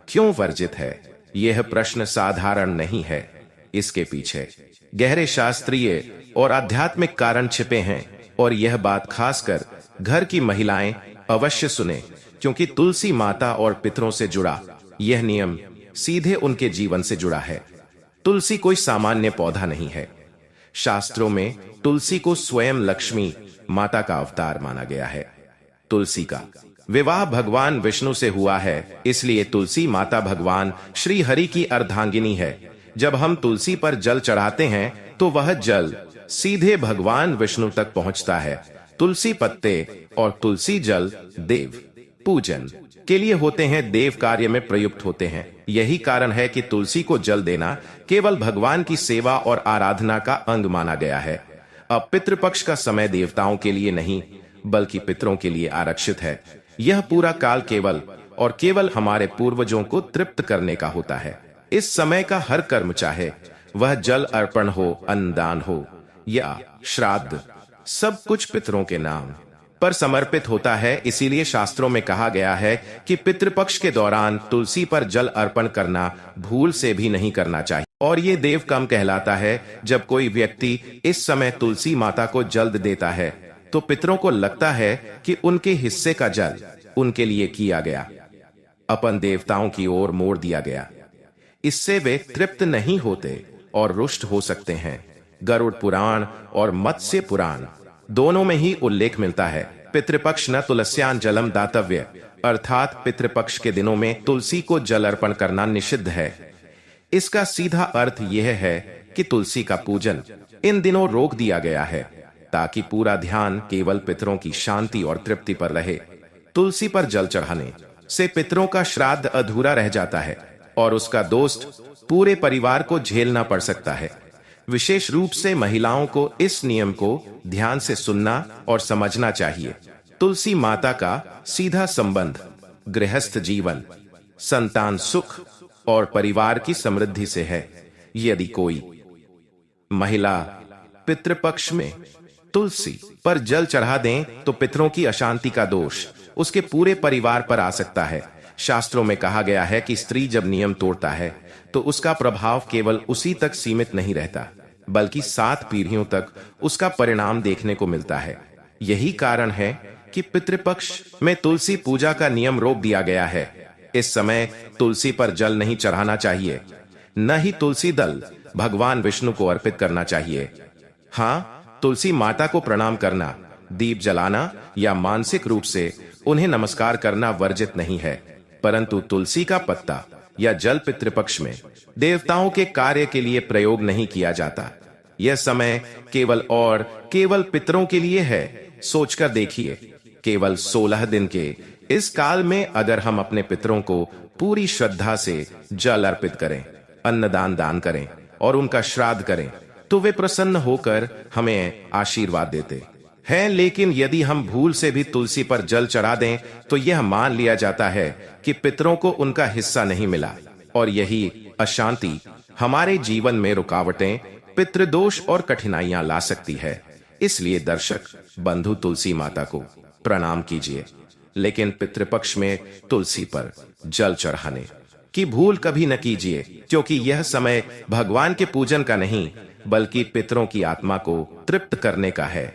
क्यों वर्जित है? यह प्रश्न साधारण नहीं है, इसके पीछे गहरे शास्त्रीय और आध्यात्मिक कारण छिपे हैं। और यह बात खासकर घर की महिलाएं अवश्य सुने, क्योंकि तुलसी माता और पितरों से जुड़ा यह नियम सीधे उनके जीवन से जुड़ा है। तुलसी कोई सामान्य पौधा नहीं है। शास्त्रों में तुलसी को स्वयं लक्ष्मी माता का अवतार माना गया है। तुलसी का विवाह भगवान विष्णु से हुआ है, इसलिए तुलसी माता भगवान श्री हरि की अर्धांगिनी है। जब हम तुलसी पर जल चढ़ाते हैं तो वह जल सीधे भगवान विष्णु तक पहुंचता है। तुलसी पत्ते और तुलसी जल देव पूजन के लिए होते हैं, देव कार्य में प्रयुक्त होते हैं। यही कारण है कि तुलसी को जल देना केवल भगवान की सेवा और आराधना का अंग माना गया है। अब पितृपक्ष का समय देवताओं के लिए नहीं बल्कि पितरों के लिए आरक्षित है। यह पूरा काल केवल और केवल हमारे पूर्वजों को तृप्त करने का होता है। इस समय का हर कर्म, चाहे वह जल अर्पण हो, अन्नदान हो या श्राद्ध, सब कुछ पितरों के नाम पर समर्पित होता है। इसीलिए शास्त्रों में कहा गया है कि पितृपक्ष के दौरान तुलसी पर जल अर्पण करना भूल से भी नहीं करना चाहिए। और ये देव कम कहलाता है। जब कोई व्यक्ति इस समय तुलसी माता को जल देता है तो पितरों को लगता है कि उनके हिस्से का जल उनके लिए किया गया, अपन देवताओं की ओर मोड़ दिया गया। इससे वे तृप्त नहीं होते और रुष्ट हो सकते हैं। गरुड़ पुराण और मत्स्य पुराण दोनों में ही उल्लेख मिलता है, पितृपक्ष न तुलस्यान जलम दातव्य, अर्थात पितृपक्ष के दिनों में तुलसी को जल अर्पण करना निषिद्ध है। इसका सीधा अर्थ यह है कि तुलसी का पूजन इन दिनों रोक दिया गया है ताकि पूरा ध्यान केवल पितरों की शांति और तृप्ति पर रहे। तुलसी पर जल चढ़ाने से पितरों का श्राद्ध अधूरा रह जाता है और उसका दोष पूरे परिवार को झेलना पड़ सकता है। विशेष रूप से महिलाओं को इस नियम को ध्यान से सुनना और समझना चाहिए। तुलसी माता का सीधा संबंध गृहस्थ जीवन, संतान सुख और परिवार की समृद्धि से है। यदि कोई महिला पितृपक्ष में तुलसी पर जल चढ़ा दें तो पितरों की अशांति का दोष उसके पूरे परिवार पर आ सकता है। शास्त्रों में कहा गया है कि स्त्री जब नियम तोड़ता है तो उसका प्रभाव केवल उसी तक सीमित नहीं रहता बल्कि 7 पीढ़ियों तक उसका परिणाम देखने को मिलता है। यही कारण है कि पितृपक्ष में तुलसी पूजा का नियम रोक दिया गया है। इस समय तुलसी पर जल नहीं चढ़ाना चाहिए, न ही तुलसी दल भगवान विष्णु को अर्पित करना चाहिए। हाँ, तुलसी माता को प्रणाम करना, दीप जलाना या मानसिक रूप से उन्हें नमस्कार करना वर्जित नहीं है, परंतु तुलसी का पत्ता या जल पितृपक्ष में देवताओं के कार्य के लिए प्रयोग नहीं किया जाता। यह समय केवल और केवल पितरों के लिए है। सोचकर देखिए, केवल 16 दिन के इस काल में अगर हम अपने पितरों को पूरी श्रद्धा से जल अर्पित करें, अन्नदान दान करें और उनका श्राद्ध करें तो वे प्रसन्न होकर हमें आशीर्वाद देते हैं। लेकिन यदि हम भूल से भी तुलसी पर जल चढ़ा दें तो यह मान लिया जाता है कि पितरों को उनका हिस्सा नहीं मिला और यही अशांति हमारे जीवन में रुकावटें, पितृदोष और कठिनाइयां ला सकती है। इसलिए दर्शक बंधु, तुलसी माता को प्रणाम कीजिए, लेकिन पितृपक्ष में तुलसी पर जल चढ़ाने की भूल कभी न कीजिए, क्योंकि यह समय भगवान के पूजन का नहीं बल्कि पितरों की आत्मा को तृप्त करने का है।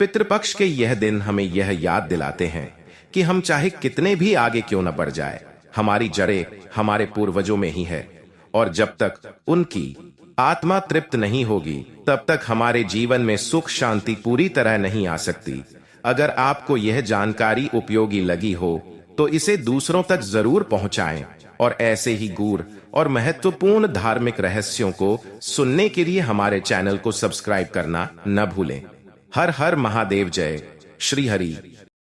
पितृपक्ष के यह दिन हमें यह याद दिलाते हैं कि हम चाहे कितने भी आगे क्यों न बढ़ जाए, हमारी जड़ें हमारे पूर्वजों में ही है और जब तक उनकी आत्मा तृप्त नहीं होगी तब तक हमारे जीवन में सुख शांति पूरी तरह नहीं आ सकती। अगर आपको यह जानकारी उपयोगी लगी हो तो इसे दूसरों तक जरूर पहुंचाएं और ऐसे ही गूढ़ और महत्वपूर्ण धार्मिक रहस्यों को सुनने के लिए हमारे चैनल को सब्सक्राइब करना न भूलें। हर हर महादेव। जय श्री हरि।